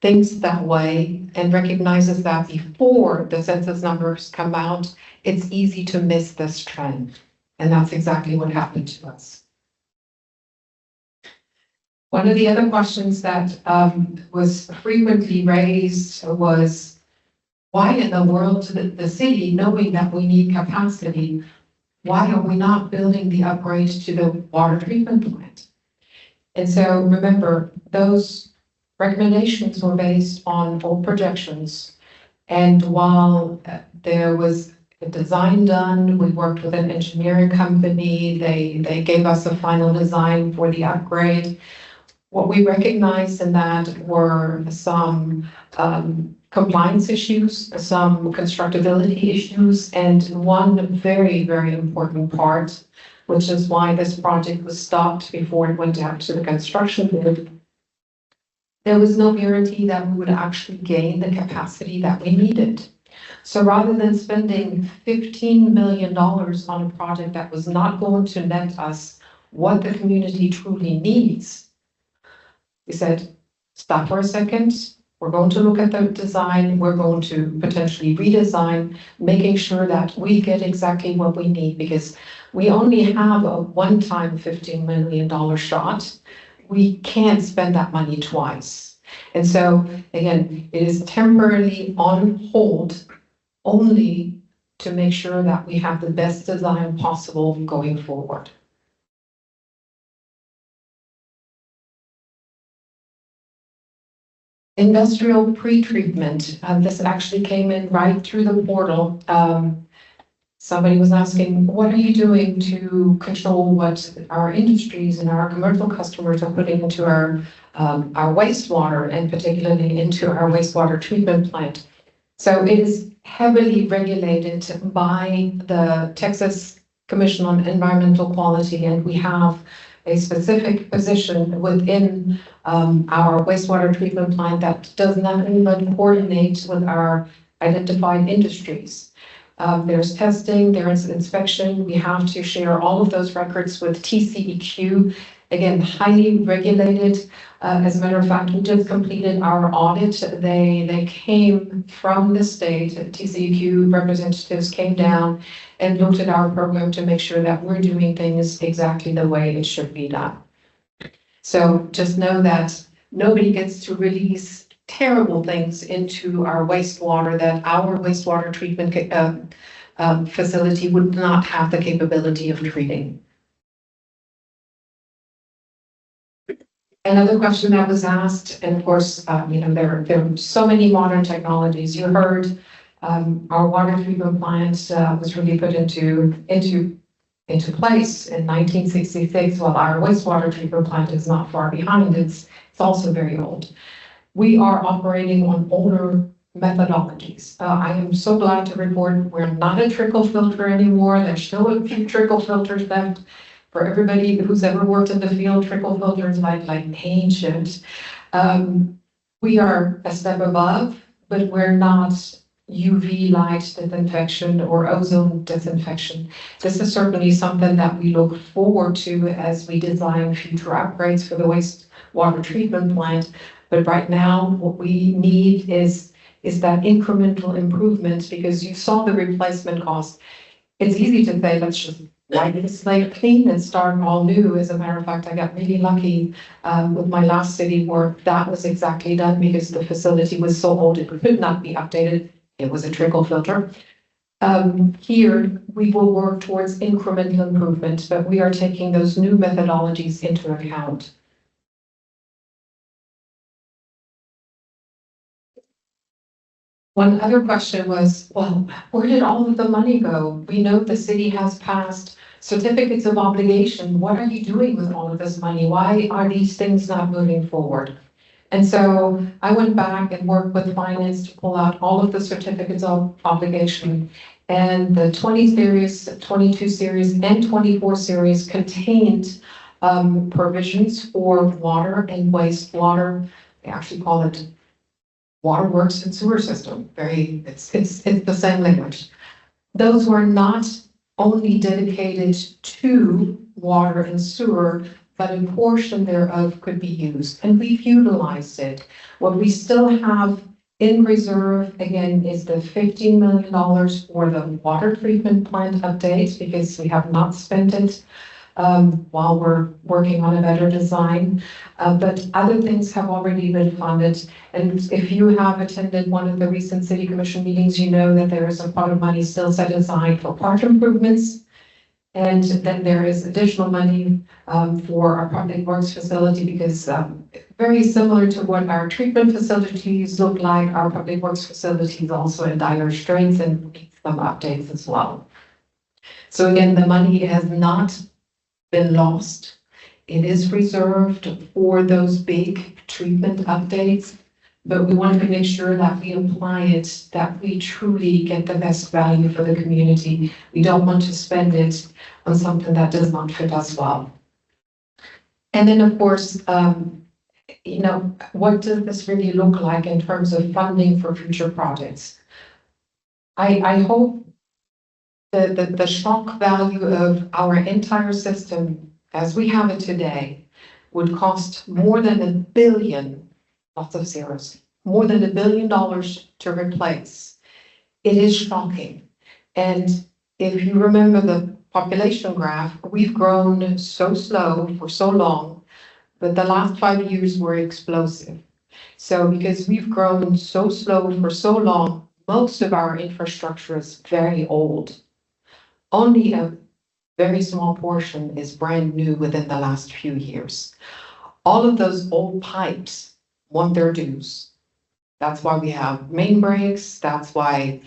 thinks that way and recognizes that before the census numbers come out, it's easy to miss this trend. And that's exactly what happened to us. One of the other questions that was frequently raised was, why in the world the city, knowing that we need capacity, why are we not building the upgrade to the water treatment plant? And so remember, those recommendations were based on old projections. And while there was a design done, we worked with an engineering company, they gave us a final design for the upgrade. What we recognized in that were some compliance issues, some constructability issues, and one very, very important part, which is why this project was stopped before it went out to the construction bid. There was no guarantee that we would actually gain the capacity that we needed. So rather than spending $15 million on a project that was not going to net us what the community truly needs, we said, stop for a second. We're going to look at the design. We're going to potentially redesign, making sure that we get exactly what we need, because we only have a one-time $15 million shot. We can't spend that money twice. And so, again, it is temporarily on hold only to make sure that we have the best design possible going forward. Industrial pretreatment, this actually came in right through the portal. Somebody was asking, what are you doing to control what our industries and our commercial customers are putting into our wastewater, and particularly into our wastewater treatment plant? So it is heavily regulated by the Texas Commission on Environmental Quality, and we have a specific position within our wastewater treatment plant that does nothing but coordinate with our identified industries. There's testing, there's inspection. We have to share all of those records with TCEQ. Again, highly regulated. As a matter of fact, we just completed our audit. They came from the state. TCEQ representatives came down and looked at our program to make sure that we're doing things exactly the way it should be done. So just know that nobody gets to release terrible things into our wastewater that our wastewater treatment facility would not have the capability of treating. Another question that was asked, and of course, there are so many modern technologies. You heard our water treatment plant was really put into place in 1966, while our wastewater treatment plant is not far behind. It's also very old. We are operating on older methodologies. I am so glad to report we're not a trickle filter anymore. There's still a few trickle filters left. For everybody who's ever worked in the field, trickle filters like ancient. We are a step above, but we're not UV light disinfection or ozone disinfection. This is certainly something that we look forward to as we design future upgrades for the wastewater treatment plant. But right now, what we need is that incremental improvement, because you saw the replacement cost. It's easy to say, let's just wipe the slate clean and start all new. As a matter of fact, I got really lucky with my last city work. That was exactly done because the facility was so old it could not be updated. It was a trickle filter. Here, we will work towards incremental improvement, but we are taking those new methodologies into account. One other question was, well, where did all of the money go? We know the city has passed certificates of obligation. What are you doing with all of this money? Why are these things not moving forward? And so I went back and worked with finance to pull out all of the certificates of obligation. And the 20 series, 22 series, and 24 series contained provisions for water and wastewater. They actually call it waterworks and sewer system. It's the same language. those were not only dedicated to water and sewer, but a portion thereof could be used, and we've utilized it. What we still have in reserve, again, is the $15 million for the water treatment plant update, because we have not spent it while we're working on a better design. But other things have already been funded. And if you have attended one of the recent city commission meetings, you know that there is a pot of money still set aside for park improvements. And then there is additional money for our public works facility, because very similar to what our treatment facilities look like, our public works facility is also in dire straits and needs some updates as well. So again, the money has not been lost. It is reserved for those big treatment updates, but we want to make sure that we apply it, that we truly get the best value for the community. We don't want to spend it on something that does not fit us well. And then, of course, what does this really look like in terms of funding for future projects? I hope the shock value of our entire system as we have it today would cost more than $1 billion, lots of zeros, more than $1 billion to replace. It is shocking. And if you remember the population graph, we've grown so slow for so long, but the last 5 years were explosive. So because we've grown so slow for so long, most of our infrastructure is very old. Only a very small portion is brand new within the last few years. All of those old pipes want their dues. That's why we have main breaks. That's why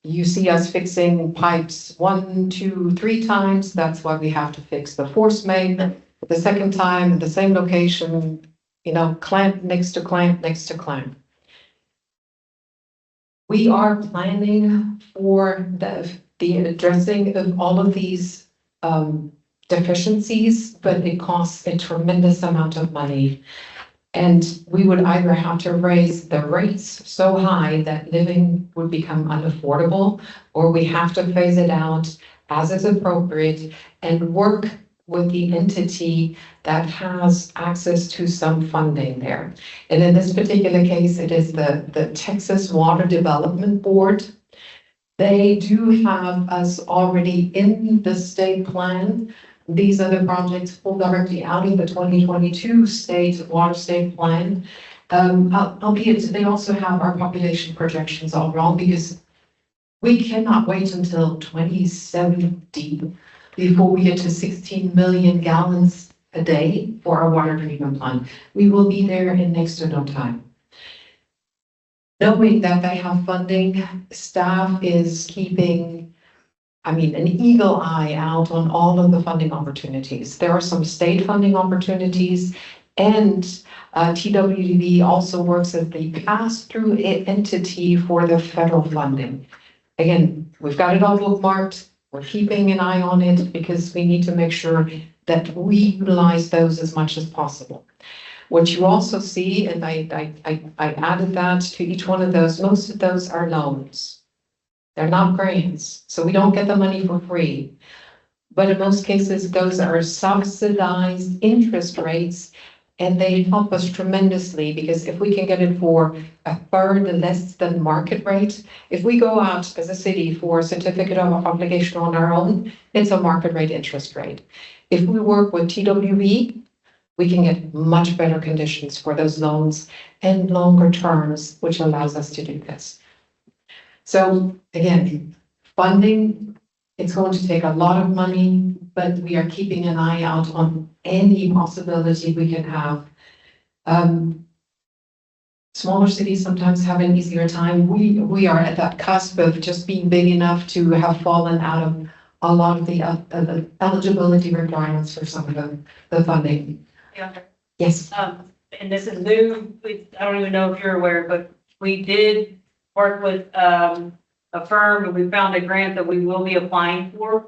you see us fixing pipes 1, 2, 3 times. That's why we have to fix the force main the second time in the same location, clamp next to clamp next to clamp. We are planning for the addressing of all of these deficiencies, but it costs a tremendous amount of money. And we would either have to raise the rates so high that living would become unaffordable, or we have to phase it out as is appropriate and work with the entity that has access to some funding there. And in this particular case, it is the Texas Water Development Board. They do have us already in the state plan. These are the projects pulled directly out of the 2022 state water state plan. Albeit they also have our population projections all wrong, because we cannot wait until 2070 before we get to 16 million gallons a day for our water treatment plant. We will be there in next to no time. Knowing that they have funding, staff is keeping, an eagle eye out on all of the funding opportunities. There are some state funding opportunities, and TWDB also works as the pass-through entity for the federal funding. Again, we've got it all bookmarked. We're keeping an eye on it because we need to make sure that we utilize those as much as possible. What you also see, and I added that to each one of those, most of those are loans. They're not grants, so we don't get the money for free. But in most cases, those are subsidized interest rates, and they help us tremendously, because if we can get it for a third less than market rate, if we go out as a city for a certificate of obligation on our own, it's a market rate interest rate. If we work with TWB, we can get much better conditions for those loans and longer terms, which allows us to do this. So again, funding, it's going to take a lot of money, but we are keeping an eye out on any possibility we can have. Smaller cities sometimes have an easier time. We are at that cusp of just being big enough to have fallen out of a lot of the eligibility requirements for some of the funding. Yeah. Yes. And this is new, I don't even know if you're aware, but we did work with, a firm, and we found a grant that we will be applying for.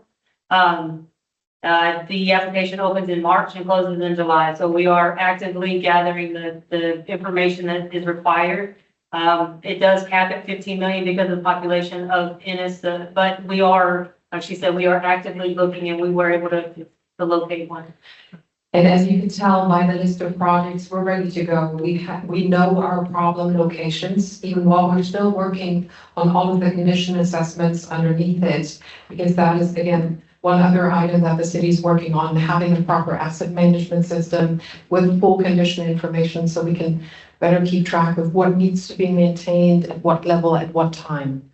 The application opens in March and closes in July, so we are actively gathering the information that is required. It does cap at 15 million because of the population of Ennis, but we are, like she said, we are actively looking and we were able to locate one. And as you can tell by the list of projects, we're ready to go. We know our problem locations, even while we're still working on all of the condition assessments underneath it, because that is, again, one other item that the city is working on, having a proper asset management system with full condition information so we can better keep track of what needs to be maintained at what level at what time.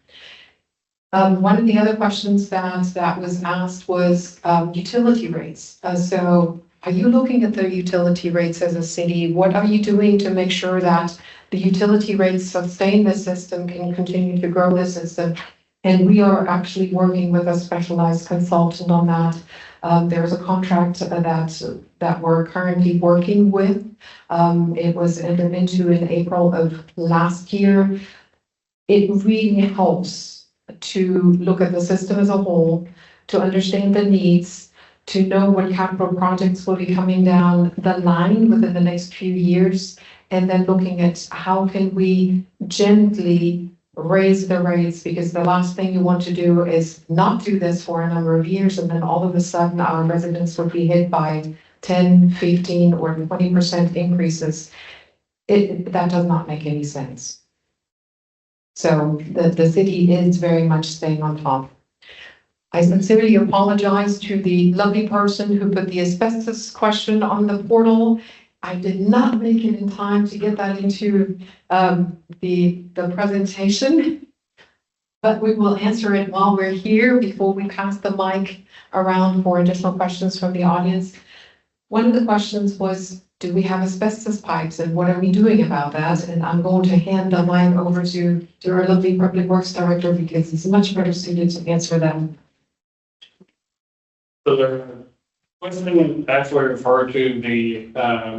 One of the other questions that was asked was utility rates. So are you looking at the utility rates as a city? What are you doing to make sure that the utility rates sustain the system, can continue to grow the system? And we are actually working with a specialized consultant on that. There's a contract that we're currently working with. It was entered into in April of last year. It really helps to look at the system as a whole, to understand the needs, to know what capital projects will be coming down the line within the next few years, and then looking at how can we gently raise the rates, because the last thing you want to do is not do this for a number of years, and then all of a sudden our residents would be hit by 10, 15, or 20% increases. That does not make any sense. So the city is very much staying on top. I sincerely apologize to the lovely person who put the asbestos question on the portal. I did not make it in time to get that into the presentation, but we will answer it while we're here before we pass the mic around for additional questions from the audience. One of the questions was, do we have asbestos pipes and what are we doing about that? And I'm going to hand the mic over to our lovely Public Works Director because he's much better suited to answer them. So the question actually referred to the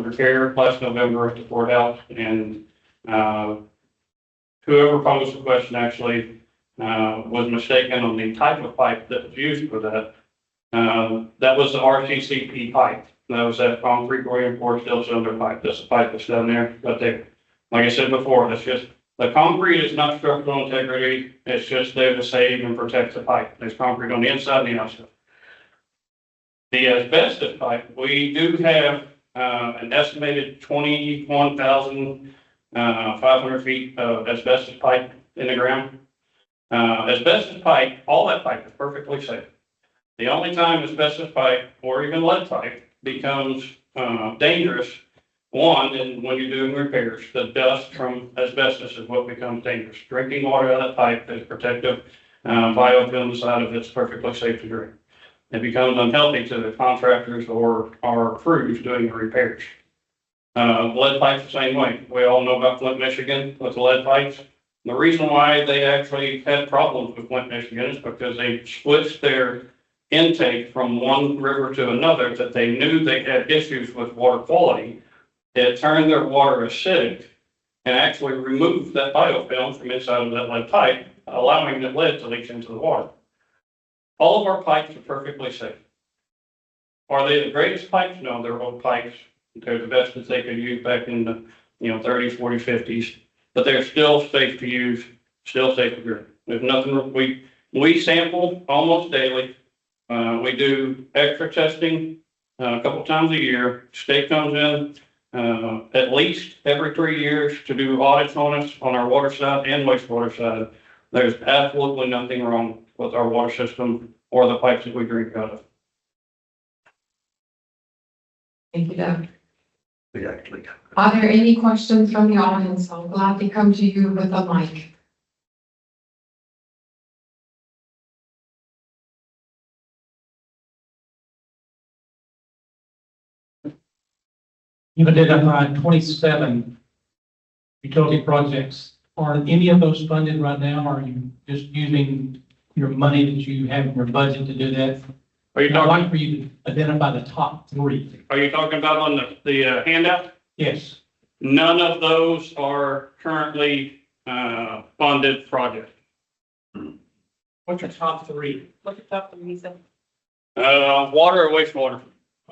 repair last November at the courthouse, and whoever posed the question actually was mistaken on the type of pipe that was used for that. That was the RTCP pipe. That was that concrete reinforced steel cylinder pipe. That's the pipe that's down there, right there. Like I said before, that's just, the concrete is not structural integrity. It's just there to save and protect the pipe. There's concrete on the inside and the outside. The asbestos pipe, we do have an estimated 21,500 feet of asbestos pipe in the ground. Asbestos pipe, all that pipe is perfectly safe. The only time asbestos pipe or even lead pipe becomes dangerous, one, and when you're doing repairs, the dust from asbestos is what becomes dangerous. Drinking water out of that pipe is protective. Biofilm inside of it's perfectly safe to drink. It becomes unhealthy to the contractors or our crews doing the repairs. Lead pipes the same way. We all know about Flint, Michigan with the lead pipes. The reason why they actually had problems with Flint, Michigan is because they switched their intake from one river to another that they knew they had issues with water quality. It turned their water acidic and actually removed that biofilm from inside of that lead pipe, allowing the lead to leach into the water. All of our pipes are perfectly safe. Are they the greatest pipes? No, they're old pipes. They're the best that they could use back in the 30s, 40s, 50s. But they're still safe to use, still safe to drink. There's nothing, we sample almost daily. We do extra testing a couple times a year. State comes in at least every 3 years to do audits on us on our water side and wastewater side. There's absolutely nothing wrong with our water system or the pipes that we drink out of. Thank you, Doug. Are there any questions from the audience? I'll gladly come to you with a mic. You've identified 27 utility projects. Are any of those funded right now? Or are you just using your money that you have in your budget to do that? Are you I'd talking, like for you to identify the top 3. are you talking about on the handout? Yes. None of those are currently funded projects. What's your top 3? What's the top three, Lisa? Water or wastewater?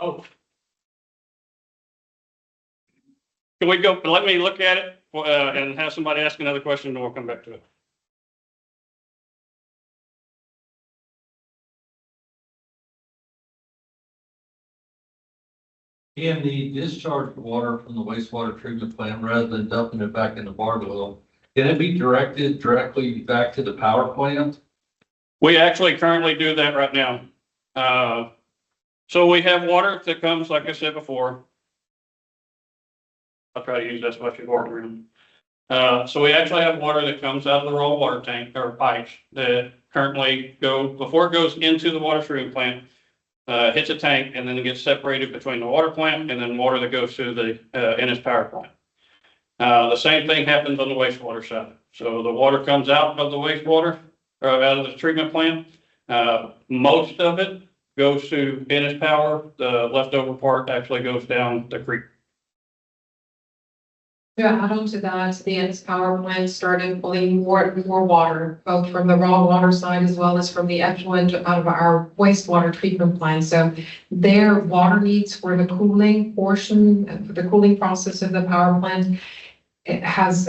Oh, Can we go, let me look at it, and have somebody ask another question, and we'll come back to it. Can the discharged water from the wastewater treatment plant, rather than dumping it back in the Barlow, can it be directed directly back to the power plant? We actually currently do that right now. So we have water that comes, like I said before. I'll try to use this much water. So we actually have water that comes out of the raw water tank or pipes that currently go, before it goes into the water treatment plant, hits a tank and then it gets separated between the water plant and then water that goes to the Ennis power plant. The same thing happens on the wastewater side. So the water comes out of the wastewater, or out of the treatment plant. Most of it goes to Ennis Power. The leftover part actually goes down the creek. To add on to that, the Ennis Power Plant started pulling more water, both from the raw water side as well as from the effluent out of our wastewater treatment plant. So their water needs for the cooling portion, for the cooling process of the power plant, it has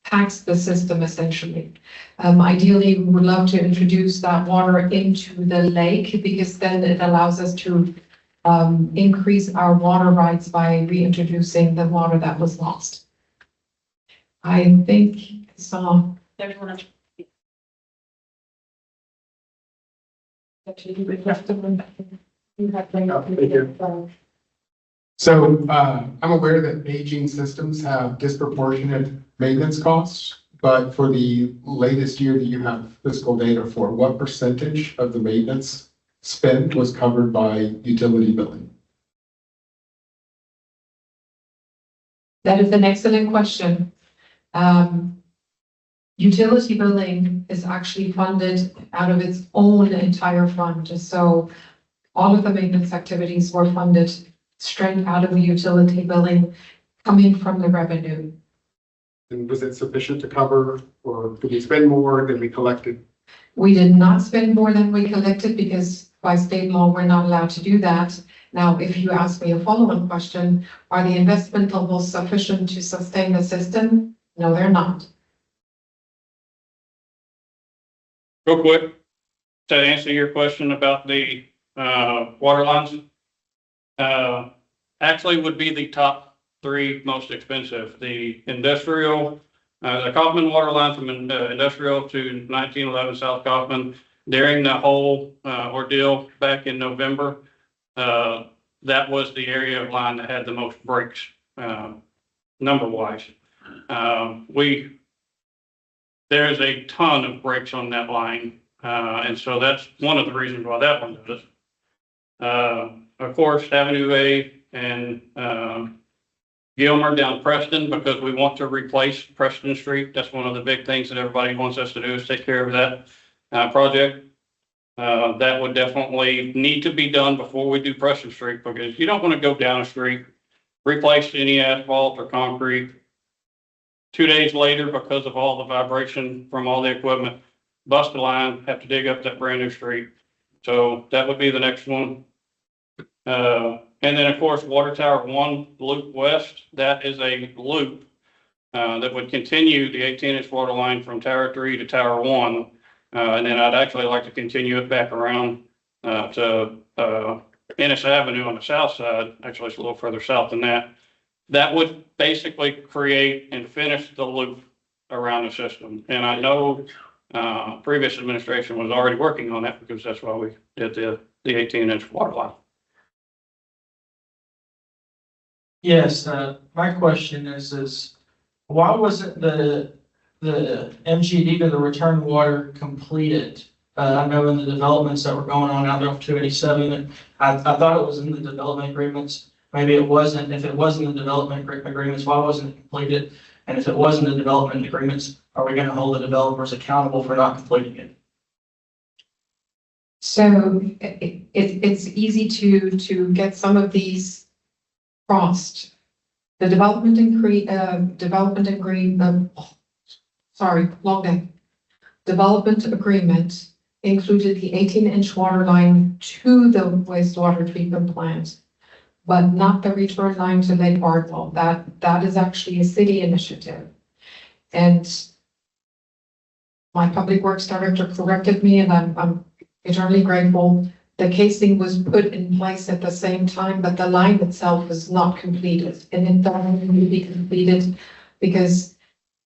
taxed the system essentially. Ideally, we would love to introduce that water into the lake because then it allows us to increase our water rights by reintroducing the water that was lost. I think I saw. There's one. So I'm aware that aging systems have disproportionate maintenance costs, but for the latest year that you have fiscal data for, what percentage of the maintenance spend was covered by utility billing? That is an excellent question. Utility billing is actually funded out of its own entire fund. So all of the maintenance activities were funded straight out of the utility billing coming from the revenue. And was it sufficient to cover, or did we spend more than we collected? We did not spend more than we collected because by state law, we're not allowed to do that. Now, if you ask me a follow-up question, are the investment levels sufficient to sustain the system? No, they're not. Real quick, to answer your question about the water lines, actually would be the top three most expensive. The industrial, the Kaufman water line from industrial to 1911 South Kaufman during the whole ordeal back in November. That was the area of line that had the most breaks, number wise. There's a ton of breaks on that line. And so that's one of the reasons why that one does it. Of course, Avenue A and Gilmer down Preston, because we want to replace Preston Street. That's one of the big things that everybody wants us to do is take care of that project. That would definitely need to be done before we do Preston Street, because you don't want to go down a street, replace any asphalt or concrete. 2 days later, because of all the vibration from all the equipment, bust the line, have to dig up that brand new street. So that would be the next one. And then of course, Water Tower 1 Loop West, that is a loop that would continue the 18-inch water line from Tower 3 to Tower 1. And then I'd actually like to continue it back around to Ennis Avenue on the south side. Actually, it's a little further south than that. That would basically create and finish the loop around the system. And I know previous administration was already working on that because that's why we did the 18-inch water line. Yes, my question is why wasn't the MGD to the return water completed? I know in the developments that were going on out there off 287, I thought it was in the development agreements. Maybe it wasn't. If it wasn't in the development agreements, why wasn't it completed? And if it wasn't in the development agreements, are we going to hold the developers accountable for not completing it? So it's easy to get some of these crossed. The development agreement included the 18-inch water line to the wastewater treatment plant. but not the return line to Lake Bardwell. That is actually a city initiative. And my public works director corrected me, and I'm eternally grateful. The casing was put in place at the same time, but the line itself was not completed, and it doesn't need to be completed because,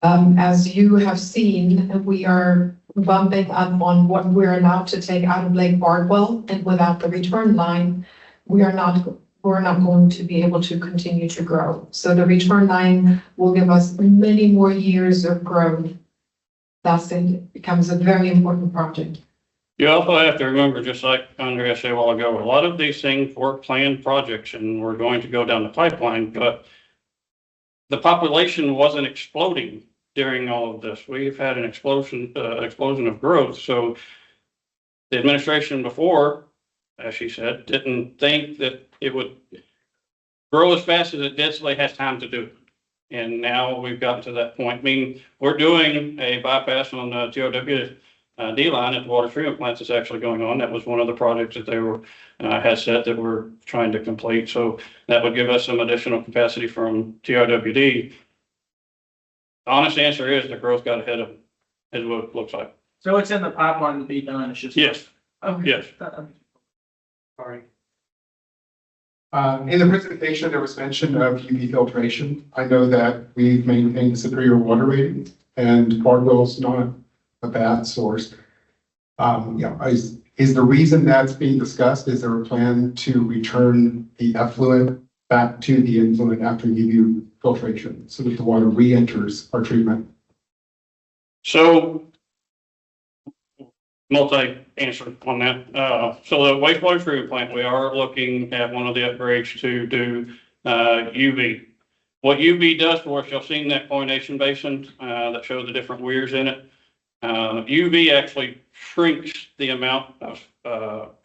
as you have seen, we are bumping up on what we're allowed to take out of Lake Bardwell, and without the return line, we're not going to be able to continue to grow. So the return line will give us many more years of growth. Thus, it becomes a very important project. You also have to remember, just like Andrea said a while ago, a lot of these things were planned projects and were going to go down the pipeline, but the population wasn't exploding during all of this. We've had an explosion of growth. So the administration before, as she said, didn't think that it would grow as fast as it did, so they had time to do it. And now we've gotten to that point. I mean, we're doing a bypass on the TRW line at the water treatment plants that's actually going on. That was one of the projects that they were had said that we're trying to complete. So that would give us some additional capacity from TRWD. The honest answer is the growth got ahead of it, is what it looks like. So it's in the pipeline to be done, it's just. Yes, Okay. yes. Sorry. In the presentation, there was mention of UV filtration. I know that we've maintained a superior water rating, and Bardwell's not a bad source. Is the reason that's being discussed, is there a plan to return the effluent back to the influent after UV filtration so that the water re-enters our treatment? So multi-answer on that. So the wastewater treatment plant, we are looking at one of the upgrades to do UV. What UV does for us, you'll seen that chlorination basin that shows the different weirs in it. UV actually shrinks the amount of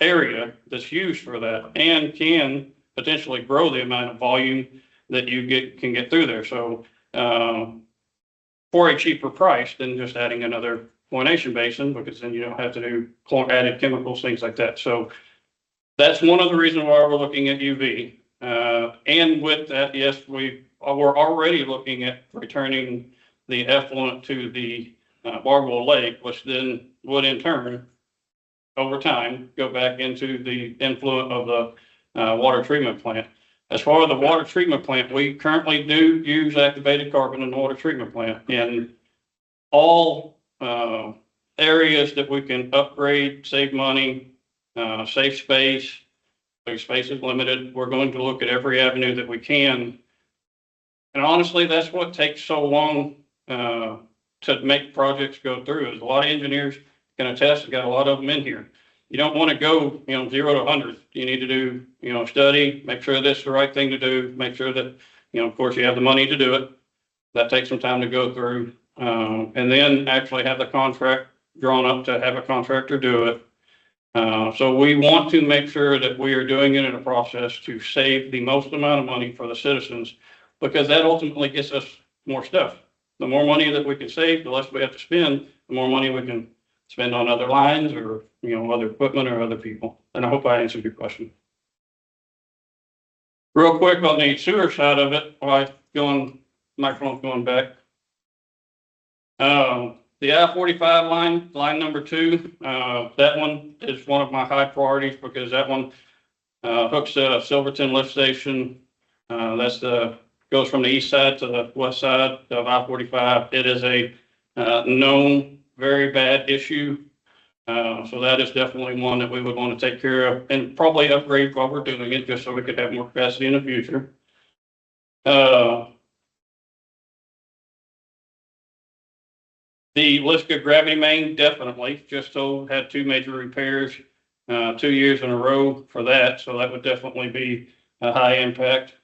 area that's used for that and can potentially grow the amount of volume that you can get through there. So for a cheaper price than just adding another chlorination basin, because then you don't have to do added chemicals, things like that. So that's one of the reasons why we're looking at UV. And with that, yes, we're already looking at returning the effluent to the Bardwell Lake, which then would in turn, over time, go back into the influent of the water treatment plant. As far as the water treatment plant, we currently do use activated carbon in the water treatment plant. In all areas that we can upgrade, save money, save space, space is limited, we're going to look at every avenue that we can. And honestly, that's what takes so long to make projects go through. Is a lot of engineers can attest, got a lot of them in here. You don't want to go, 0 to 100. You need to do, study, make sure this is the right thing to do, make sure that, of course you have the money to do it. That takes some time to go through. And then actually have the contract drawn up to have a contractor do it. So we want to make sure that we are doing it in a process to save the most amount of money for the citizens, because that ultimately gets us more stuff. The more money that we can save, the less we have to spend, the more money we can spend on other lines or, other equipment or other people. And I hope I answered your question. Real quick on the sewer side of it, while microphone's going back. The I-45 line number 2, that one is one of my high priorities because that one hooks to Silverton lift station. Goes from the east side to the west side of I-45. It is a known very bad issue. So that is definitely one that we would want to take care of and probably upgrade while we're doing it, just so we could have more capacity in the future. The Liska gravity main, definitely, just so had 2 major repairs, 2 years in a row for that. So that would definitely be a high impact.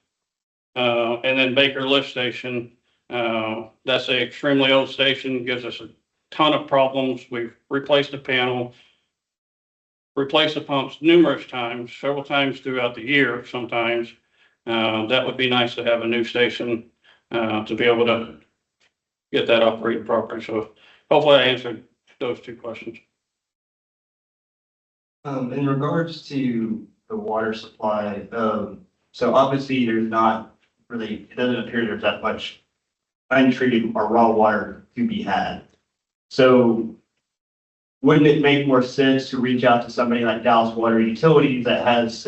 And then Baker lift station, that's an extremely old station, gives us a ton of problems. We've replaced the panel, replaced the pumps numerous times, several times throughout the year sometimes. That would be nice to have a new station to be able to get that operating properly. So hopefully I answered those 2 questions. In regards to the water supply, So obviously there's not really, it doesn't appear there's that much untreated or raw water to be had. So wouldn't it make more sense to reach out to somebody like Dallas Water Utilities that has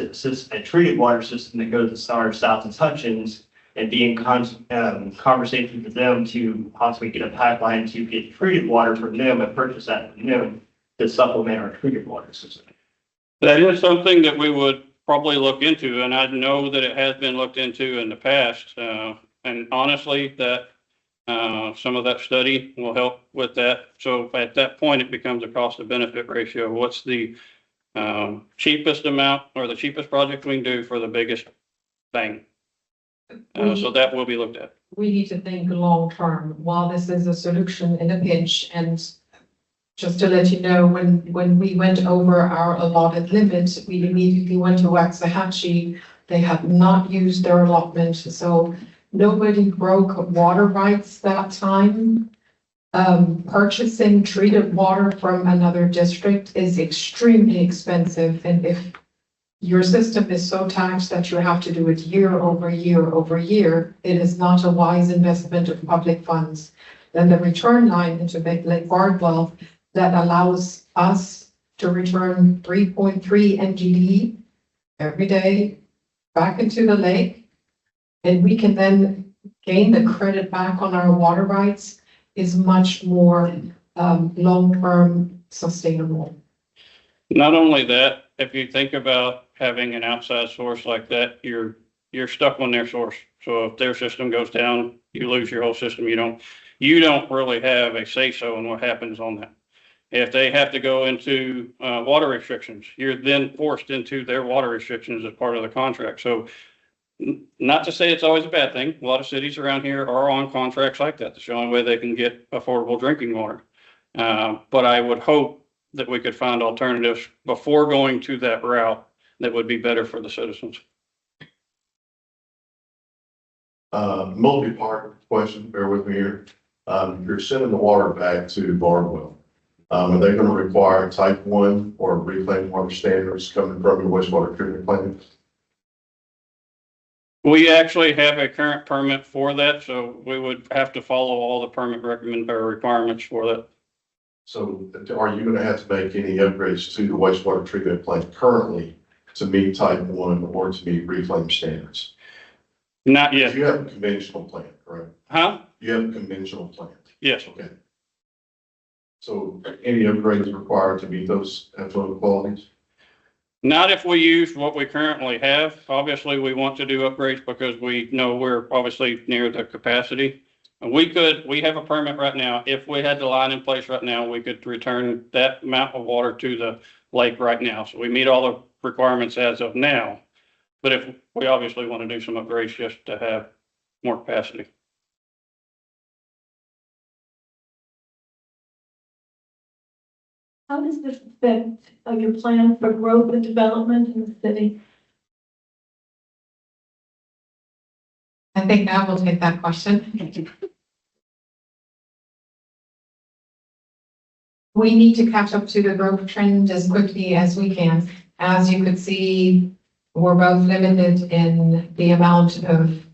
a treated water system that goes as far as South and Hutchins and be in conversation with them to possibly get a pipeline to get treated water from them and purchase that from them to supplement our treated water system? That is something that we would probably look into, and I know that it has been looked into in the past. And honestly, that some of that study will help with that. So at that point, it becomes a cost to benefit ratio. What's the cheapest amount or the cheapest project we can do for the biggest bang? So that will be looked at. We need to think long-term, while this is a solution in a pinch. And just to let you know, when we went over our allotted limit, we immediately went to Waxahachie. They had not used their allotment, so nobody broke water rights that time. Purchasing treated water from another district is extremely expensive, and if your system is so taxed that you have to do it year over year over year, it is not a wise investment of public funds. Then the return line into Lake Bardwell that allows us to return 3.3 MGD every day back into the lake, and we can then gain the credit back on our water rights, is much more long-term sustainable. Not only that, if you think about having an outside source like that, you're stuck on their source. So if their system goes down, you lose your whole system. You don't really have a say-so in what happens on that. If they have to go into water restrictions, you're then forced into their water restrictions as part of the contract. So not to say it's always a bad thing. A lot of cities around here are on contracts like that. That's the only way they can get affordable drinking water. But I would hope that we could find alternatives before going to that route that would be better for the citizens. Multi-part question, bear with me here. You're sending the water back to Bardwell. Are they going to require type 1 or reclaimed water standards coming from your wastewater treatment plant? We actually have a current permit for that, so we would have to follow all the permit requirements for that. So are you going to have to make any upgrades to the wastewater treatment plant currently to meet type 1 or to meet reclaimed standards? Not yet. You have a conventional plant, correct? Huh? You have a conventional plant. Yes. Okay. So any upgrades required to meet those effluent qualities? Not if we use what we currently have. Obviously, we want to do upgrades because we know we're obviously near the capacity. And we have a permit right now. If we had the line in place right now, we could return that amount of water to the lake right now. So we meet all the requirements as of now. But if we obviously want to do some upgrades just to have more capacity. How does this affect your plan for growth and development in the city? I think I will take that question. We need to catch up to the growth trend as quickly as we can. As you could see, we're both limited in the amount of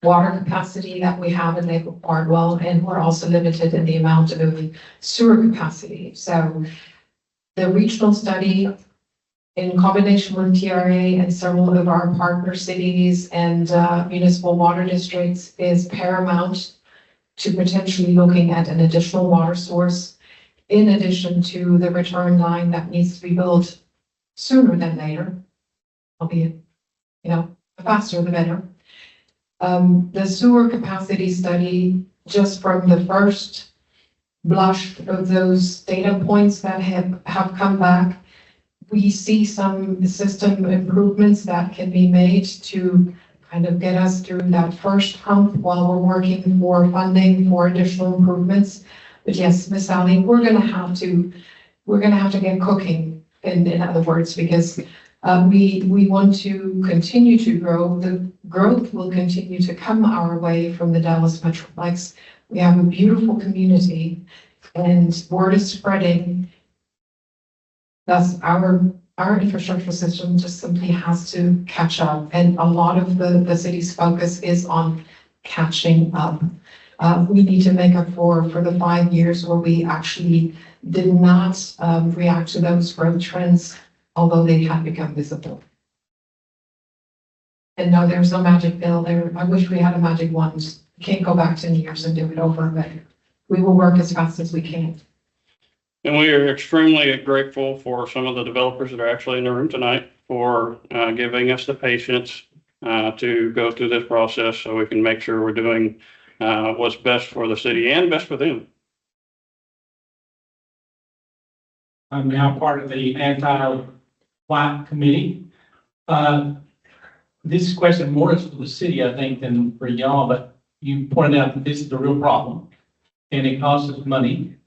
water capacity that we have in Lake Bardwell, and we're also limited in the amount of sewer capacity. So the regional study, in combination with TRA and several of our partner cities and municipal water districts, is paramount to potentially looking at an additional water source, in addition to the return line that needs to be built sooner than later, albeit, faster the better. The sewer capacity study, just from the first blush of those data points that have come back, we see some system improvements that can be made to kind of get us through that first hump while we're working for funding for additional improvements. But yes, Miss Sally, we're gonna have to get cooking, in other words, because we want to continue to grow. The growth will continue to come our way from the Dallas Metroplex. We have a beautiful community and word is spreading. Thus, our our infrastructure system just simply has to catch up. And a lot of the city's focus is on catching up. We need to make up for the 5 years where we actually did not react to those growth trends, although they had become visible. And no, there's no magic pill there. I wish we had a magic wand. Can't go back 10 years and do it over, but we will work as fast as we can. And we are extremely grateful for some of the developers that are actually in the room tonight for giving us the patience to go through this process so we can make sure we're doing what's best for the city and best for them. I'm now part of the anti-plat committee. This question more is for the city, I think, than for y'all, but you pointed out that this is a real problem and it costs us money.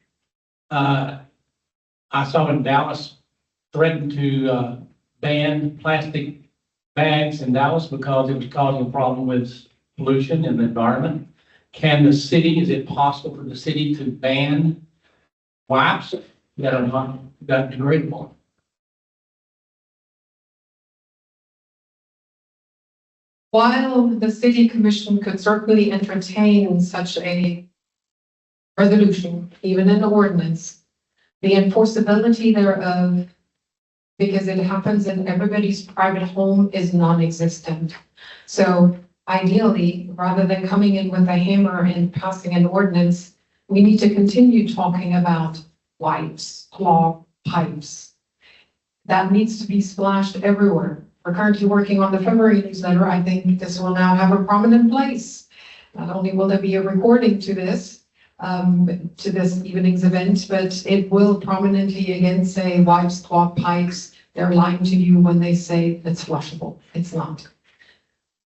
I saw in Dallas threatened to ban plastic bags in Dallas because it was causing a problem with pollution in the environment. Can the city, is it possible for the city to ban wipes that are not degradable? While the city commission could certainly entertain such a resolution, even an ordinance, the enforceability thereof, because it happens in everybody's private home, is non-existent. So ideally, rather than coming in with a hammer and passing an ordinance, we need to continue talking about wipes, clog pipes. That needs to be splashed everywhere. We're currently working on the February newsletter. I think this will now have a prominent place. Not only will there be a recording to this evening's event, but it will prominently again say wipes, clog pipes. They're lying to you when they say it's flushable. It's not.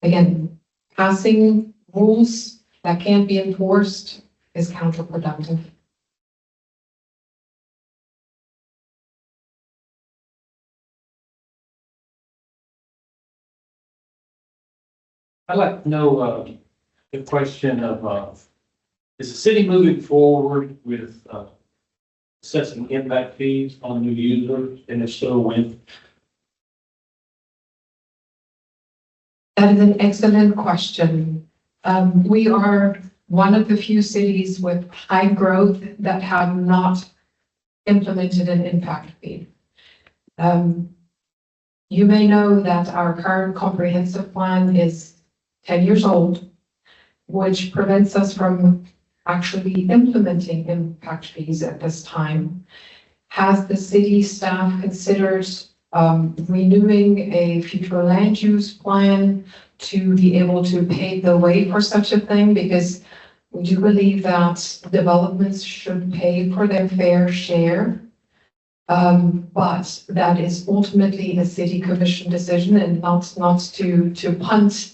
Again, passing rules that can't be enforced is counterproductive. I'd like to know the question of, is the city moving forward with assessing impact fees on new users, and if so, when? That is an excellent question. We are one of the few cities with high growth that have not implemented an impact fee. You may know that our current comprehensive plan is 10 years old, which prevents us from actually implementing impact fees at this time. Has the city staff considered renewing a future land use plan to be able to pave the way for such a thing? Because we do believe that developments should pay for their fair share. But that is ultimately a city commission decision, and not to punt.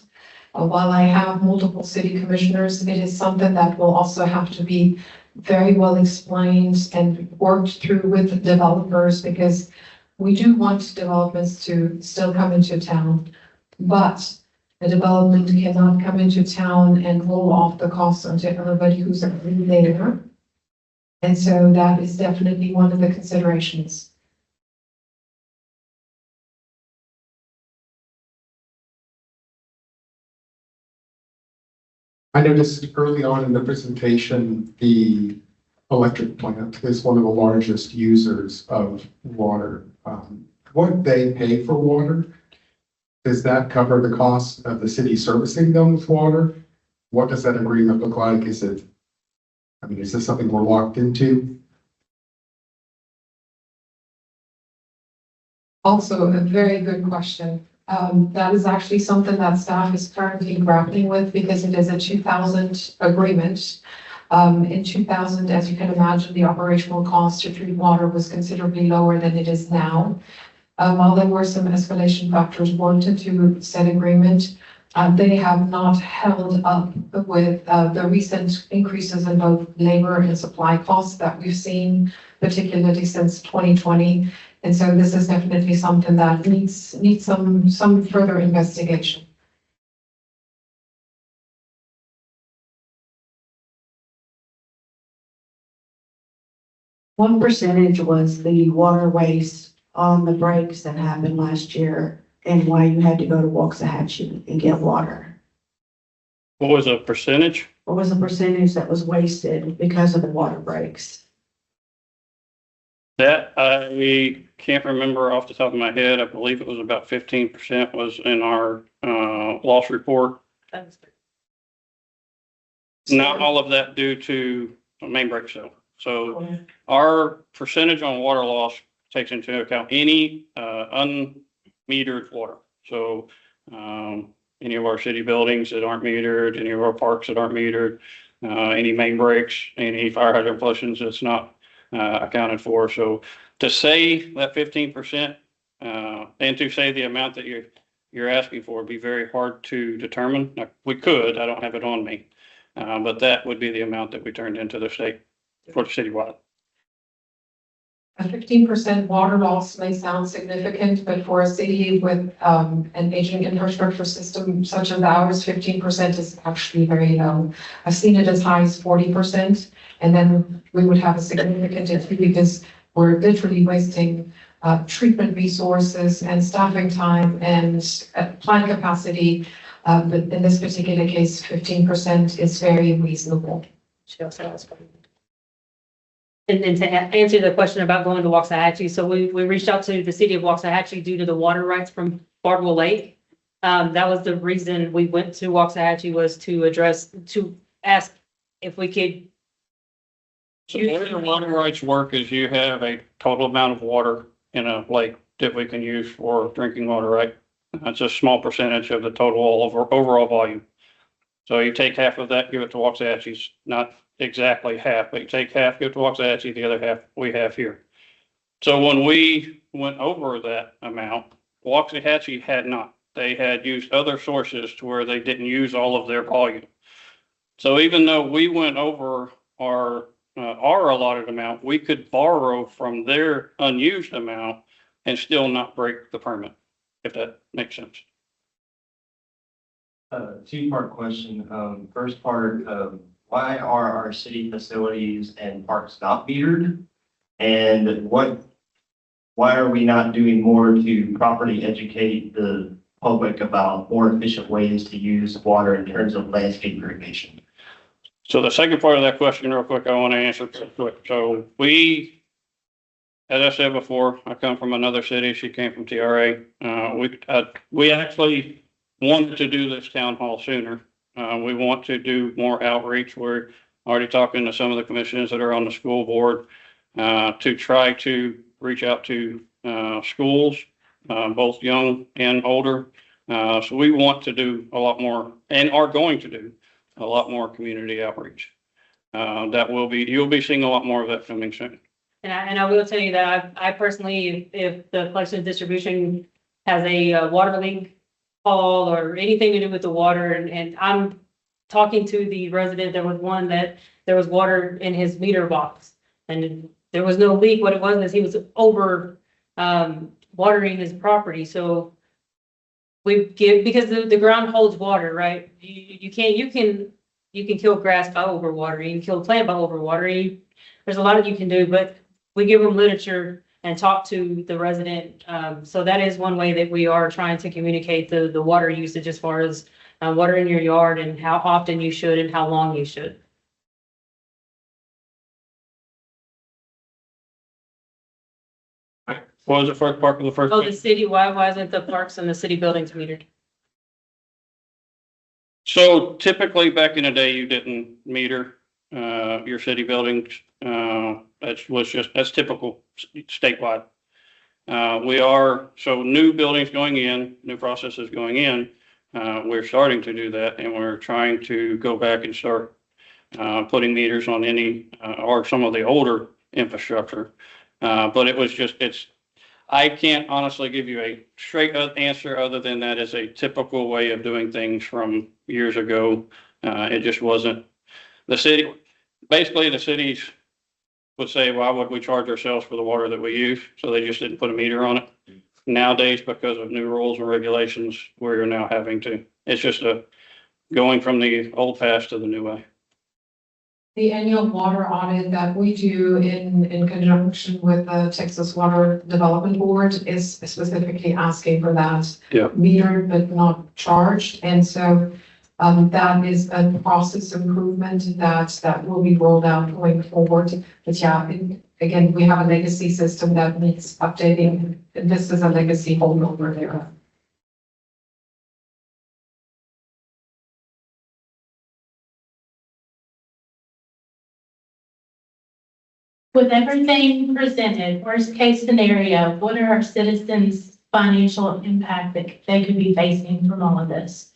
While I have multiple city commissioners, it is something that will also have to be very well explained and worked through with developers, because we do want developments to still come into town, but a development cannot come into town and roll off the costs onto everybody who's already there. And so that is definitely one of the considerations. I noticed early on in the presentation, the electric plant is one of the largest users of water. What they pay for water, does that cover the cost of the city servicing them with water? What does that agreement look like? Is this something we're locked into? Also, a very good question. That is actually something that staff is currently grappling with, because it is a 2000 agreement. In 2000, as you can imagine, the operational cost to treat water was considerably lower than it is now. While there were some escalation factors worked into said agreement, they have not held up with the recent increases in both labor and supply costs that we've seen, particularly since 2020. And so this is definitely something that needs some further investigation. What percentage was the water waste on the breaks that happened last year and why you had to go to Waxahachie and get water? What was the percentage? What was the percentage that was wasted because of the water breaks? That I can't remember off the top of my head. I believe it was about 15% was in our loss report. Not all of that due to main breaks though. So our percentage on water loss takes into account any unmetered water. So any of our city buildings that aren't metered, any of our parks that aren't metered, any main breaks, any fire hydrant flushings that's not accounted for. So to say that 15% and to say the amount that you're asking for would be very hard to determine. Now, we could, I don't have it on me, but that would be the amount that we turned into the state for citywide. A 15% water loss may sound significant, but for a city with an aging infrastructure system such as ours, 15% is actually very low. I've seen it as high as 40%, and then we would have a significant issue because we're literally wasting treatment resources and staffing time and plant capacity. But in this particular case, 15% is very reasonable. She also has one. And then to answer the question about going to Waxahachie, so we reached out to the city of Waxahachie due to the water rights from Bardwell Lake. That was the reason we went to Waxahachie, was to ask if we could. So the way the water rights work is you have a total amount of water in a lake that we can use for drinking water, right? That's a small percentage of the total overall volume. So you take half of that, give it to Waxahachie, not exactly half, but you take half, give it to Waxahachie, the other half we have here. So when we went over that amount, Waxahachie had not. They had used other sources to where they didn't use all of their volume. So even though we went over our allotted amount, we could borrow from their unused amount and still not break the permit, if that makes sense. Two-part question. First part, why are our city facilities and parks not metered? And why are we not doing more to properly educate the public about more efficient ways to use water in terms of landscape irrigation? So the second part of that question, real quick, I want to answer quick. So as I said before, I come from another city. She came from TRA. We actually wanted to do this town hall sooner. We want to do more outreach. We're already talking to some of the commissions that are on the school board to try to reach out to schools, both young and older. So we want to do a lot more and are going to do a lot more community outreach. You'll be seeing a lot more of that coming soon. And I will tell you that I personally, if the collection distribution has a water leak call or anything to do with the water, and I'm talking to the resident, there was one that there was water in his meter box and there was no leak. What it was is he was over watering his property. So because the ground holds water, right? You can kill grass by overwatering, you can kill a plant by overwatering. There's a lot that you can do, but we give them literature and talk to the resident. So that is one way that we are trying to communicate the water usage as far as water in your yard and how often you should and how long you should. What was the first part of the first? Oh, the city, why isn't the parks and the city buildings metered? So typically back in the day, you didn't meter your city buildings. That's typical statewide. So new buildings going in, new processes going in, we're starting to do that, and we're trying to go back and start putting meters on any or some of the older infrastructure. But I can't honestly give you a straight up answer other than that is a typical way of doing things from years ago. It just wasn't the city. Basically, the cities would say, why would we charge ourselves for the water that we use? So they just didn't put a meter on it. Nowadays, because of new rules and regulations, we're now having to. It's just going from the old past to the new way. The annual water audit that we do in conjunction with the Texas Water Development Board is specifically asking for that. Yeah. Metered but not charged, and so that is a process improvement that will be rolled out going forward. But yeah, again, we have a legacy system that needs updating. This is a legacy holdover there. With everything presented, worst case scenario, what are our citizens' financial impact that they could be facing from all of this?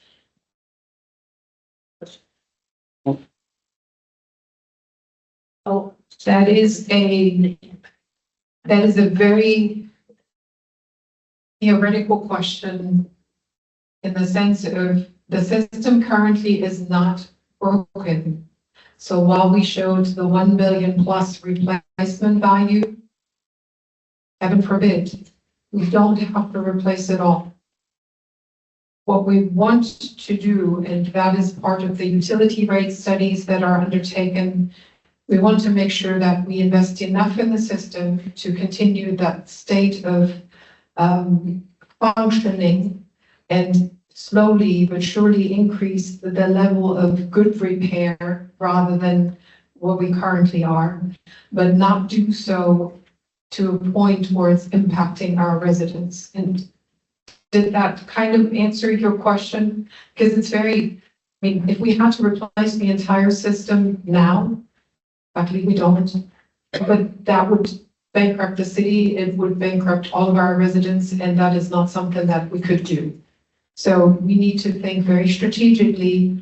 Oh, that is a very theoretical question in the sense of the system currently is not broken. So while we showed the 1 billion plus replacement value, heaven forbid, we don't have to replace it all. What we want to do, and that is part of the utility rate studies that are undertaken, we want to make sure that we invest enough in the system to continue that state of functioning and slowly but surely increase the level of good repair rather than what we currently are, but not do so to a point where it's impacting our residents. And did that kind of answer your question? Because it's very, I mean, if we had to replace the entire system now, luckily we don't, but that would bankrupt the city, it would bankrupt all of our residents, and that is not something that we could do. So we need to think very strategically,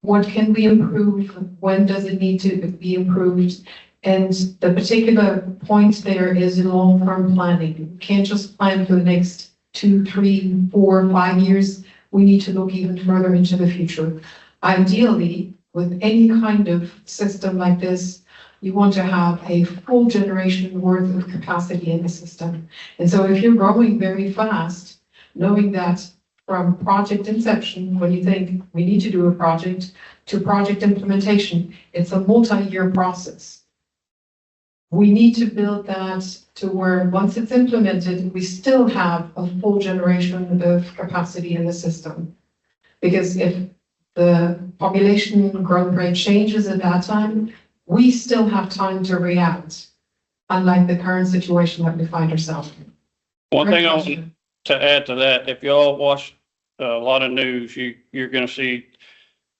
what can we improve? When does it need to be improved? And the particular point there is long-term planning. We can't just plan for the next 2, 3, 4, 5 years. We need to look even further into the future. Ideally, with any kind of system like this, you want to have a full generation worth of capacity in the system. And so if you're growing very fast, knowing that from project inception, when you think we need to do a project, to project implementation, it's a multi-year process. We need to build that to where once it's implemented, we still have a full generation of capacity in the system. Because if the population growth rate changes at that time, we still have time to react, unlike the current situation that we find ourselves in. One thing I want to add to that, if y'all watch a lot of news, you're going to see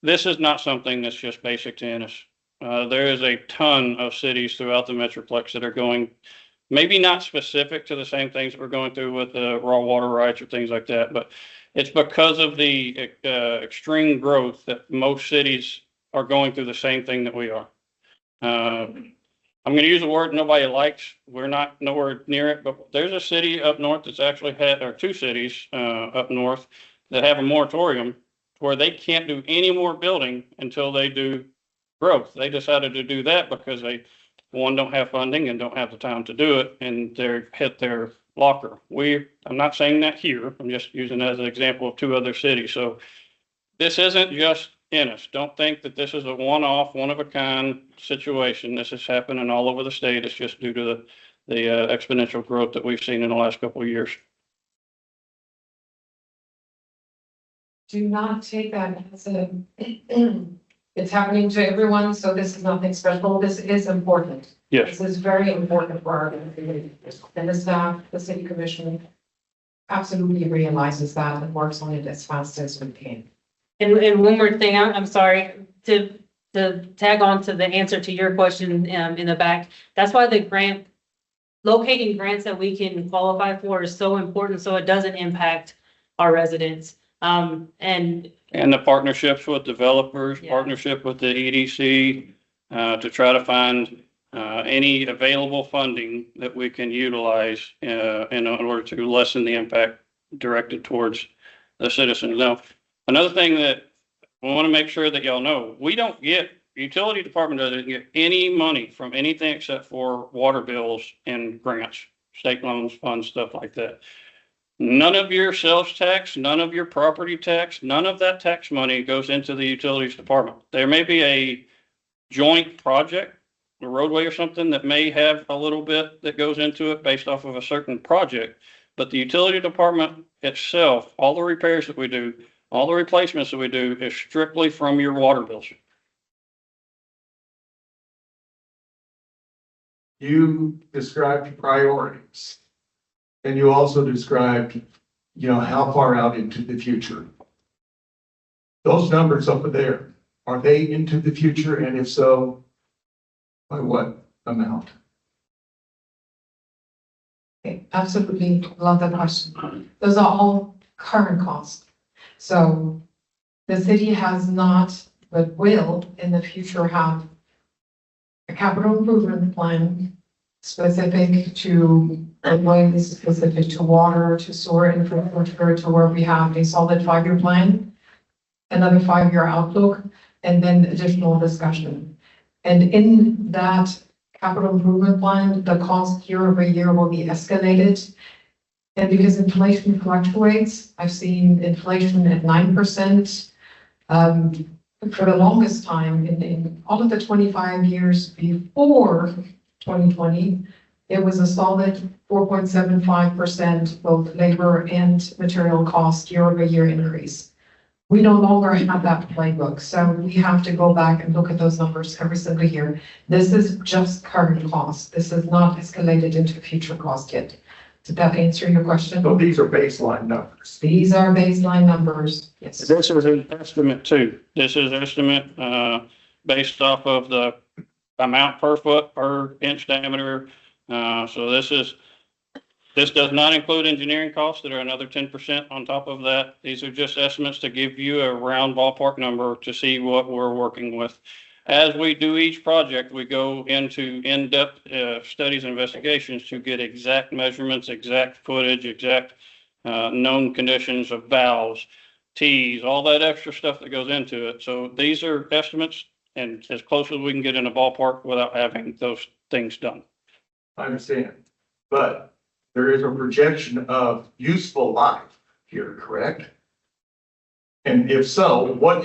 this is not something that's just basic to Ennis. There is a ton of cities throughout the Metroplex that are going, maybe not specific to the same things that we're going through with the raw water rights or things like that, but it's because of the extreme growth that most cities are going through the same thing that we are. I'm going to use a word nobody likes. We're not nowhere near it, but there's a city up north that's actually had, or 2 cities up north that have a moratorium where they can't do any more building until they do growth. They decided to do that because they, one, don't have funding and don't have the time to do it, and they're hit their locker. I'm not saying that here. I'm just using it as an example of 2 other cities. So this isn't just Ennis. Don't think that this is a one-off, one-of-a-kind situation. This is happening all over the state. It's just due to the exponential growth that we've seen in the last couple of years. Do not take that as a, it's happening to everyone, so this is nothing special. This is important. Yes. This is very important for our community. And the staff, the city commission absolutely realizes that and works on it as fast as we can. And one more thing, I'm sorry, to tag on to the answer to your question in the back. That's why the locating grants that we can qualify for is so important, so it doesn't impact our residents. And the partnerships with developers, Yeah. partnership with the EDC, to try to find any available funding that we can utilize in order to lessen the impact directed towards the citizens. Now, another thing that we want to make sure that y'all know, utility department doesn't get any money from anything except for water bills and grants, state loans, funds, stuff like that. None of your sales tax, none of your property tax, none of that tax money goes into the utilities department. There may be a joint project, a roadway or something that may have a little bit that goes into it based off of a certain project. But the utility department itself, all the repairs that we do, all the replacements that we do is strictly from your water bills. You described priorities. And you also described, how far out into the future. Those numbers over there, are they into the future? And if so, by what amount? Okay, absolutely, love that question. Those are all current costs. So the city has not, but will in the future have a capital improvement plan specific to roadways, specific to water, to sewer infrastructure, to where we have a solid 5-year plan, another 5-year outlook, and then additional discussion. And in that capital improvement plan, the cost year over year will be escalated. And because inflation fluctuates, I've seen inflation at 9%. For the longest time, in all of the 25 years before 2020, it was a solid 4.75%, both labor and material cost year over year increase. We no longer have that playbook, so we have to go back and look at those numbers every single year. This is just current cost. This is not escalated into future cost yet. Did that answer your question? So these are baseline numbers. These are baseline numbers, yes. This is an estimate too. This is estimate, based off of the amount per foot per inch diameter. So this does not include engineering costs that are another 10% on top of that. These are just estimates to give you a round ballpark number to see what we're working with. As we do each project, we go into in-depth studies and investigations to get exact measurements, exact footage, exact known conditions of valves, T's, all that extra stuff that goes into it. So these are estimates and as close as we can get in a ballpark without having those things done. I understand, but there is a projection of useful life here, correct? And if so, what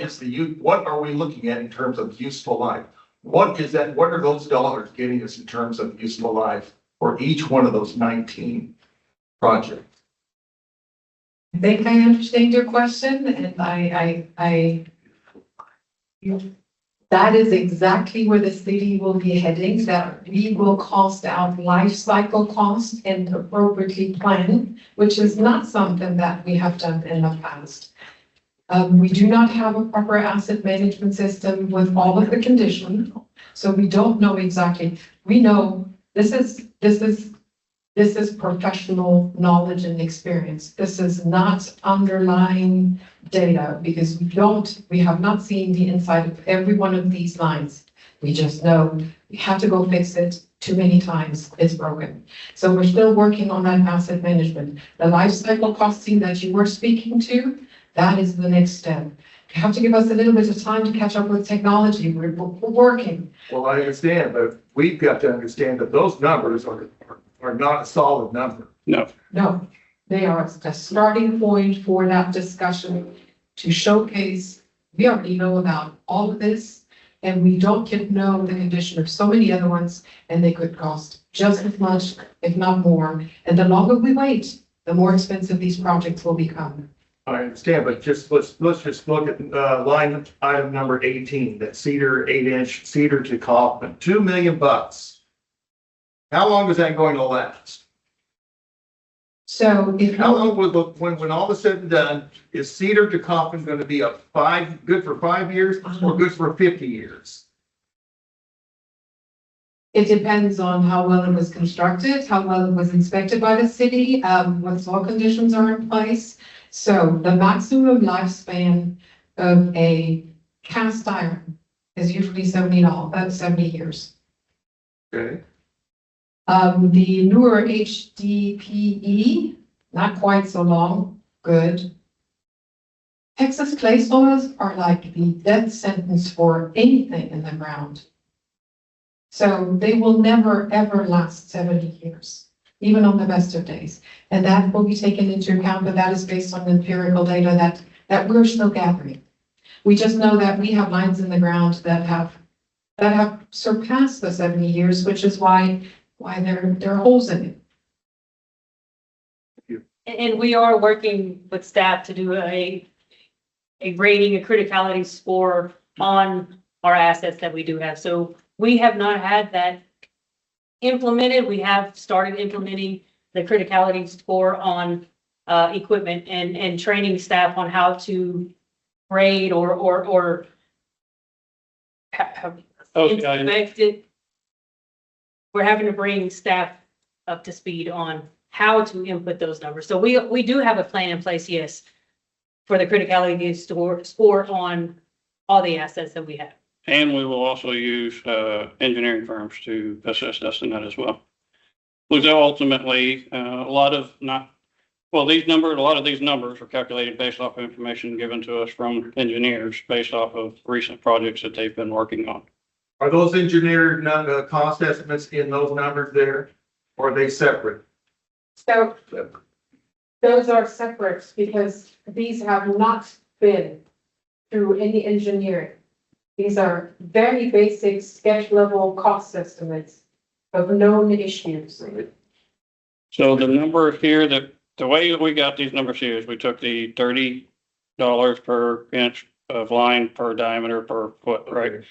are we looking at in terms of useful life? What is that? What are those dollars getting us in terms of useful life for each one of those 19 projects? I think I understand your question, and that is exactly where the city will be heading, that we will cost out life cycle costs and appropriately plan, which is not something that we have done in the past. We do not have a proper asset management system with all of the conditions, so we don't know exactly. We know this is professional knowledge and experience. This is not underlying data because we have not seen the inside of every one of these lines. We just know we have to go fix it too many times. It's broken. So we're still working on that asset management. The life cycle costing that you were speaking to, that is the next step. You have to give us a little bit of time to catch up with technology. We're working. Well, I understand, but we've got to understand that those numbers are not a solid number. No, they are a starting point for that discussion to showcase. We already know about all of this, and we don't yet know the condition of so many other ones, and they could cost just as much, if not more. And the longer we wait, the more expensive these projects will become. I understand, but let's just look at line item number 18, that Cedar 8-inch Cedar to Kaufman, $2 million. How long is that going to last? So if How long will when all is said and done, is Cedar to Kaufman going to be good for 5 years or good for 50 years? it depends on how well it was constructed, how well it was inspected by the city, what soil conditions are in place. So the maximum lifespan of a cast iron is usually 70 years. Okay. The newer HDPE, not quite so long, good. Texas clay soils are like the death sentence for anything in the ground. So they will never, ever last 70 years, even on the best of days. And that will be taken into account, but that is based on empirical data that we're still gathering. We just know that we have lines in the ground that have that have surpassed the 70 years, which is why there are holes in it. And we are working with staff to do a rating, a criticality score on our assets that we do have. So we have not had that implemented. We have started implementing the criticality score on equipment and training staff on how to grade or have inspect it. We're having to bring staff up to speed on how to input those numbers. So we do have a plan in place, yes, for the criticality score on all the assets that we have. And we will also use engineering firms to assist us in that as well. Because ultimately, a lot of these numbers are calculated based off of information given to us from engineers based off of recent projects that they've been working on. Are those engineered cost estimates in those numbers there, or are they separate? So those are separate because these have not been through any engineering. These are very basic sketch level cost estimates of known issues. So the number here the way we got these numbers here is we took the $30 per inch of line per diameter per foot, right?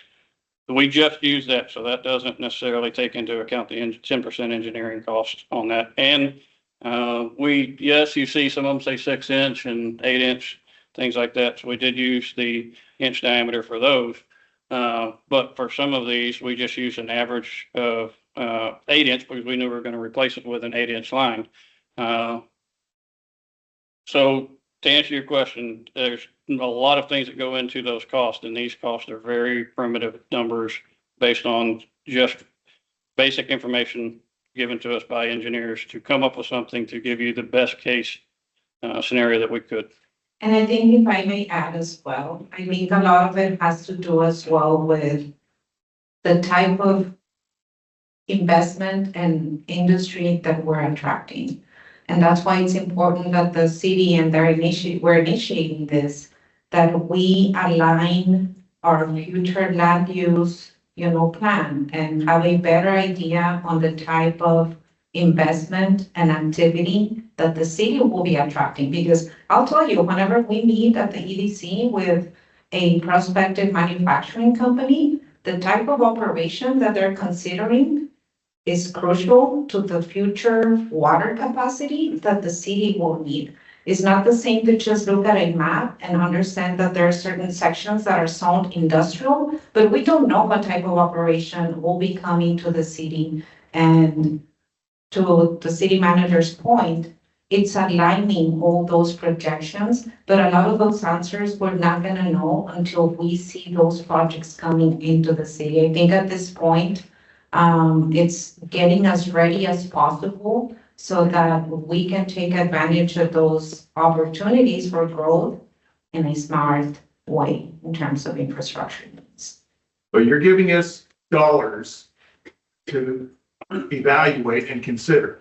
We just use that, so that doesn't necessarily take into account the 10% engineering cost on that. And yes, you see some of them say 6 inch and 8 inch, things like that. So we did use the inch diameter for those. But for some of these, we just used an average of 8 inch because we knew we were going to replace it with an 8 inch line. So to answer your question, there's a lot of things that go into those costs, and these costs are very primitive numbers based on just basic information given to us by engineers to come up with something to give you the best case scenario that we could. And I think if I may add as well, I think a lot of it has to do as well with the type of investment and industry that we're attracting. And that's why it's important that the city and we're initiating this, that we align our future land use, plan and have a better idea on the type of investment and activity that the city will be attracting. Because I'll tell you, whenever we meet at the EDC with a prospective manufacturing company, the type of operation that they're considering is crucial to the future water capacity that the city will need. It's not the same to just look at a map and understand that there are certain sections that are zoned industrial, but we don't know what type of operation will be coming to the city. And to the city manager's point, it's aligning all those projections, but a lot of those answers we're not gonna know until we see those projects coming into the city. I think at this point, it's getting as ready as possible so that we can take advantage of those opportunities for growth in a smart way in terms of infrastructure needs. But you're giving us dollars to evaluate and consider.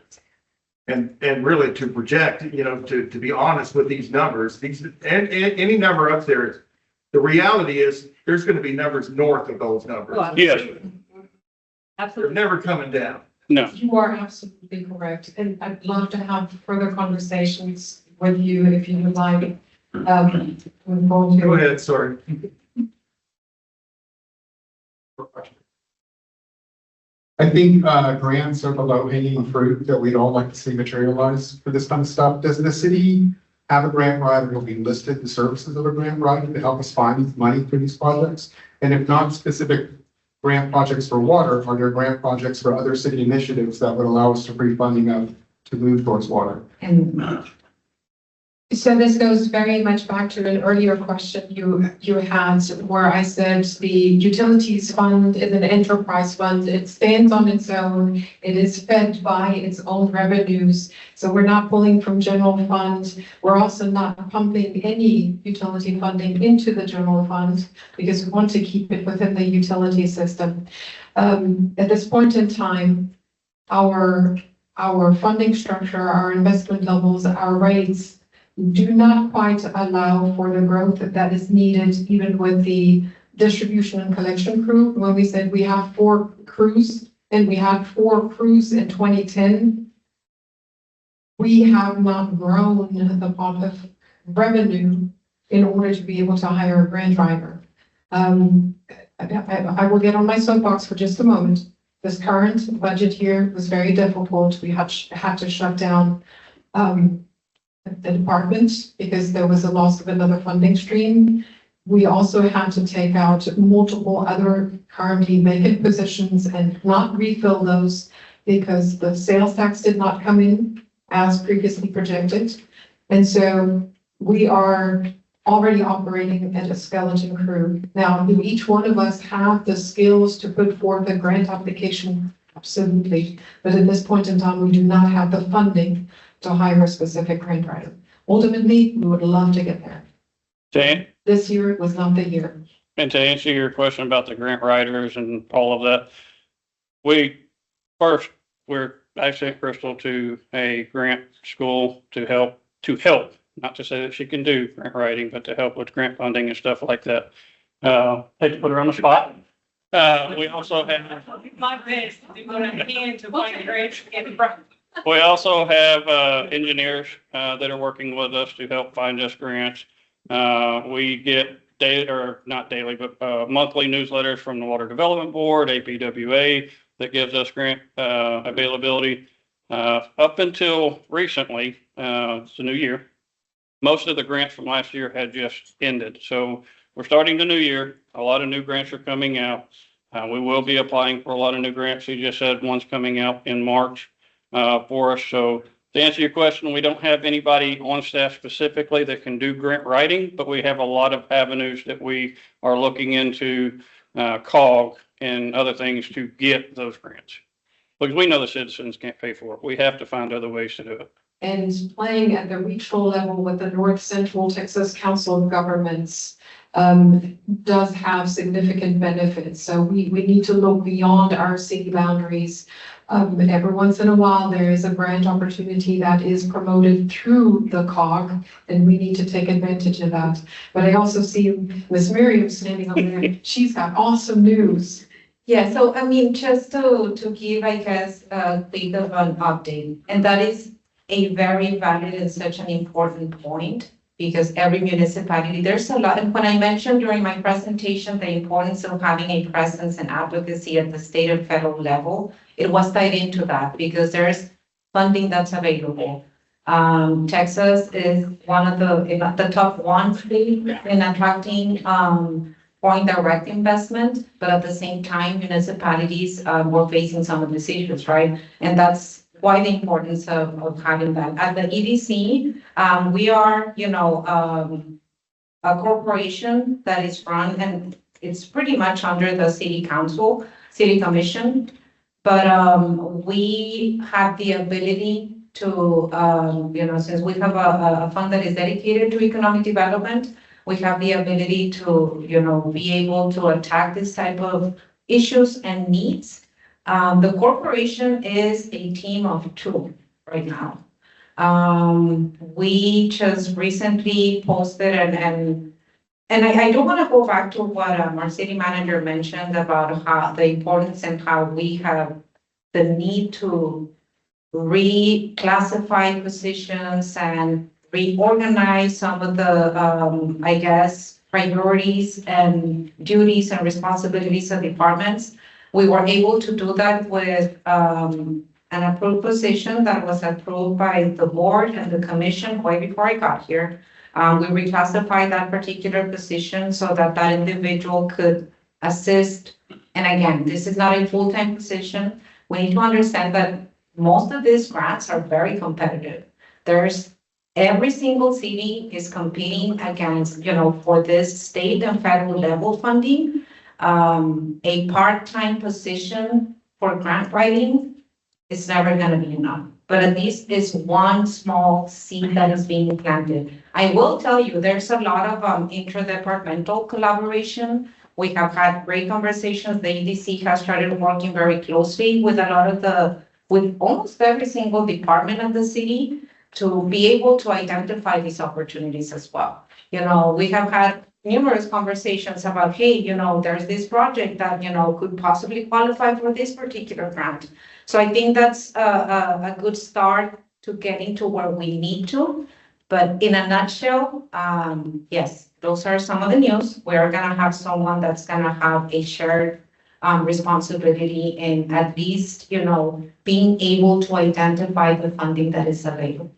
And really to project, to be honest with these numbers, and any number up there, the reality is there's going to be numbers north of those numbers. Yes. They're Absolutely. never coming down. No. You are absolutely correct, and I'd love to have further conversations with you if you would like. We're going to. Go ahead, sorry. I think grants are the low-hanging fruit that we'd all like to see materialize for this kind of stuff. Does the city have a grant writer? Will be listed the services of a grant writer to help us find money for these projects? And if not specific grant projects for water, are there grant projects for other city initiatives that would allow us to free funding up to move towards water? And So this goes very much back to an earlier question you had, where I said the utilities fund is an enterprise fund. It stands on its own. It is fed by its own revenues. So we're not pulling from general fund. We're also not pumping any utility funding into the general fund because we want to keep it within the utility system. At this point in time, our funding structure, our investment levels, our rates do not quite allow for the growth that is needed, even with the distribution and collection crew, when we said we have 4 crews and we had 4 crews in 2010, we have not grown the amount of revenue in order to be able to hire a grant writer. I will get on my soapbox for just a moment. This current budget year was very difficult. We had to shut down the department because there was a loss of another funding stream. We also had to take out multiple other currently vacant positions and not refill those because the sales tax did not come in as previously projected. And so we are already operating at a skeleton crew. Now, do each one of us have the skills to put forth a grant application? Absolutely. But at this point in time, we do not have the funding to hire a specific grant writer. Ultimately, we would love to get there. This year was not the year. And to answer your question about the grant writers and all of that, I sent Crystal to a grant school to help, not to say that she can do grant writing, but to help with grant funding and stuff like that. Hate to put her on the spot. We also have. My best to do what I can to find grants to get from. We also have engineers that are working with us to help find us grants. We get not daily, but monthly newsletters from the Water Development Board, APWA, that gives us grant availability. Up until recently, it's a new year. Most of the grants from last year had just ended. So we're starting the new year. A lot of new grants are coming out. We will be applying for a lot of new grants. You just said one's coming out in March for us. So to answer your question, we don't have anybody on staff specifically that can do grant writing, but we have a lot of avenues that we are looking into, COG and other things to get those grants. Because we know the citizens can't pay for it. We have to find other ways to do it. And playing at the regional level with the North Central Texas Council of Governments does have significant benefits. So we need to look beyond our city boundaries. Every once in a while, there is a grant opportunity that is promoted through the COG, and we need to take advantage of that. But I also see Ms. Miriam standing over there. She's got awesome news. Yeah, so I mean, just to give, I guess, a bit of an update, and that is a very valid and such an important point, because every municipality, there's a lot, and when I mentioned during my presentation, the importance of having a presence and advocacy at the state and federal level, it was tied into that, because there's funding that's available. Texas is one of the top 1 state in attracting foreign direct investment, but at the same time, municipalities were facing some of these issues, right? And that's why the importance of having that. At the EDC, we are, a corporation that is run, and it's pretty much under the city commission, but we have the ability to, since we have a fund that is dedicated to economic development, we have the ability to, be able to attack this type of issues and needs. The corporation is a team of 2 right now. We just recently posted and I do want to go back to what our city manager mentioned about how the importance and how we have the need to reclassify positions and reorganize some of the, priorities and duties and responsibilities of departments. We were able to do that with an approved position that was approved by the board and the commission way before I got here. We reclassified that particular position so that that individual could assist. And again, this is not a full-time position. We need to understand that most of these grants are very competitive. Every single city is competing against, for this state and federal level funding. A part-time position for grant writing is never going to be enough, but at least it's one small seed that is being planted. I will tell you, there's a lot of interdepartmental collaboration. We have had great conversations. The EDC has started working very closely with with almost every single department of the city to be able to identify these opportunities as well. We have had numerous conversations about, hey, there's this project that, could possibly qualify for this particular grant. So I think that's a good start to getting to where we need to. But in a nutshell, yes, those are some of the news. We are gonna have someone that's gonna have a shared responsibility in at least, being able to identify the funding that is available.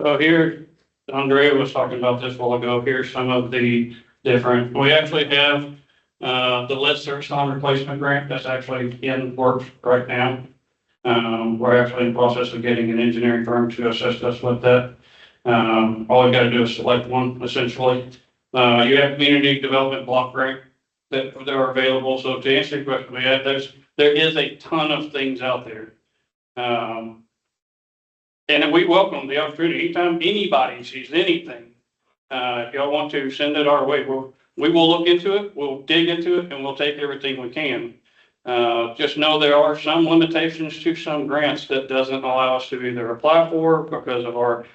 So here, Andrea was talking about this a while ago. Here's some of the different, we actually have the lead service line replacement grant that's actually in works right now. We're actually in the process of getting an engineering firm to assist us with that. All we gotta do is select one, essentially. You have community development block grant that are available. So to answer your question, there is a ton of things out there. And we welcome the opportunity. Anytime anybody sees anything, if y'all want to send it our way, we will look into it, we'll dig into it, and we'll take everything we can. Just know there are some limitations to some grants that doesn't allow us to either apply for because of our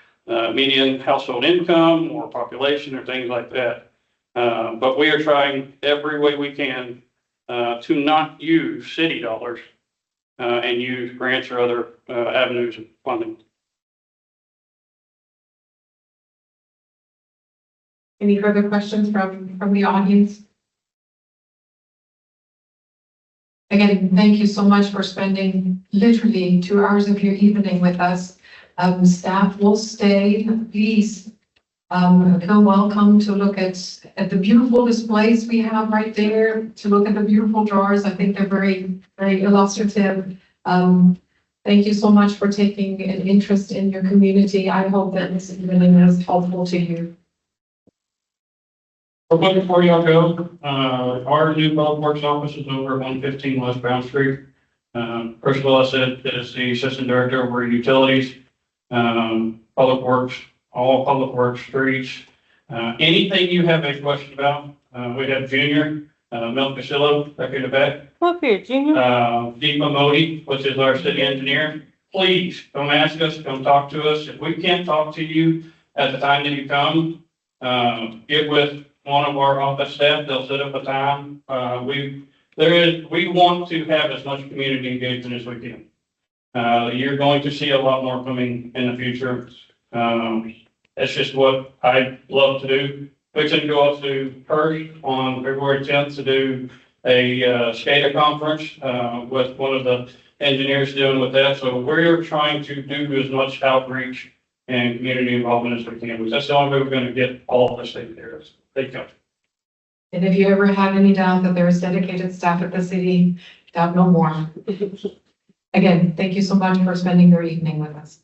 median household income or population or things like that. But we are trying every way we can to not use city dollars and use grants or other avenues of funding. Any further questions from the audience? Again, thank you so much for spending literally 2 hours of your evening with us. Staff will stay. Please feel welcome to look at the beautiful displays we have right there, to look at the beautiful drawers. I think they're very, very illustrative. Thank you so much for taking an interest in your community. I hope that this evening was helpful to you. But before y'all go, our new public works office is over at 115 West Brown Street. Chris Willis is the assistant director over utilities, public works, all public works, streets. Anything you have a question about, we have Junior, Mel Casillo back in the back. Up here, Junior. Deepa Modi, which is our city engineer. Please come ask us, come talk to us. If we can't talk to you at the time that you come, get with one of our office staff, they'll set up a time. We want to have as much community engagement as we can. You're going to see a lot more coming in the future. That's just what I love to do. Fixing to go up to Perth on February 10th to do a SCADA conference with one of the engineers dealing with that. So we're trying to do as much outreach and community involvement as we can, because that's the only way we're going to get all of this taken care of. Thank you. And if you ever have any doubt that there is dedicated staff at the city, doubt no more. Again, thank you so much for spending your evening with us.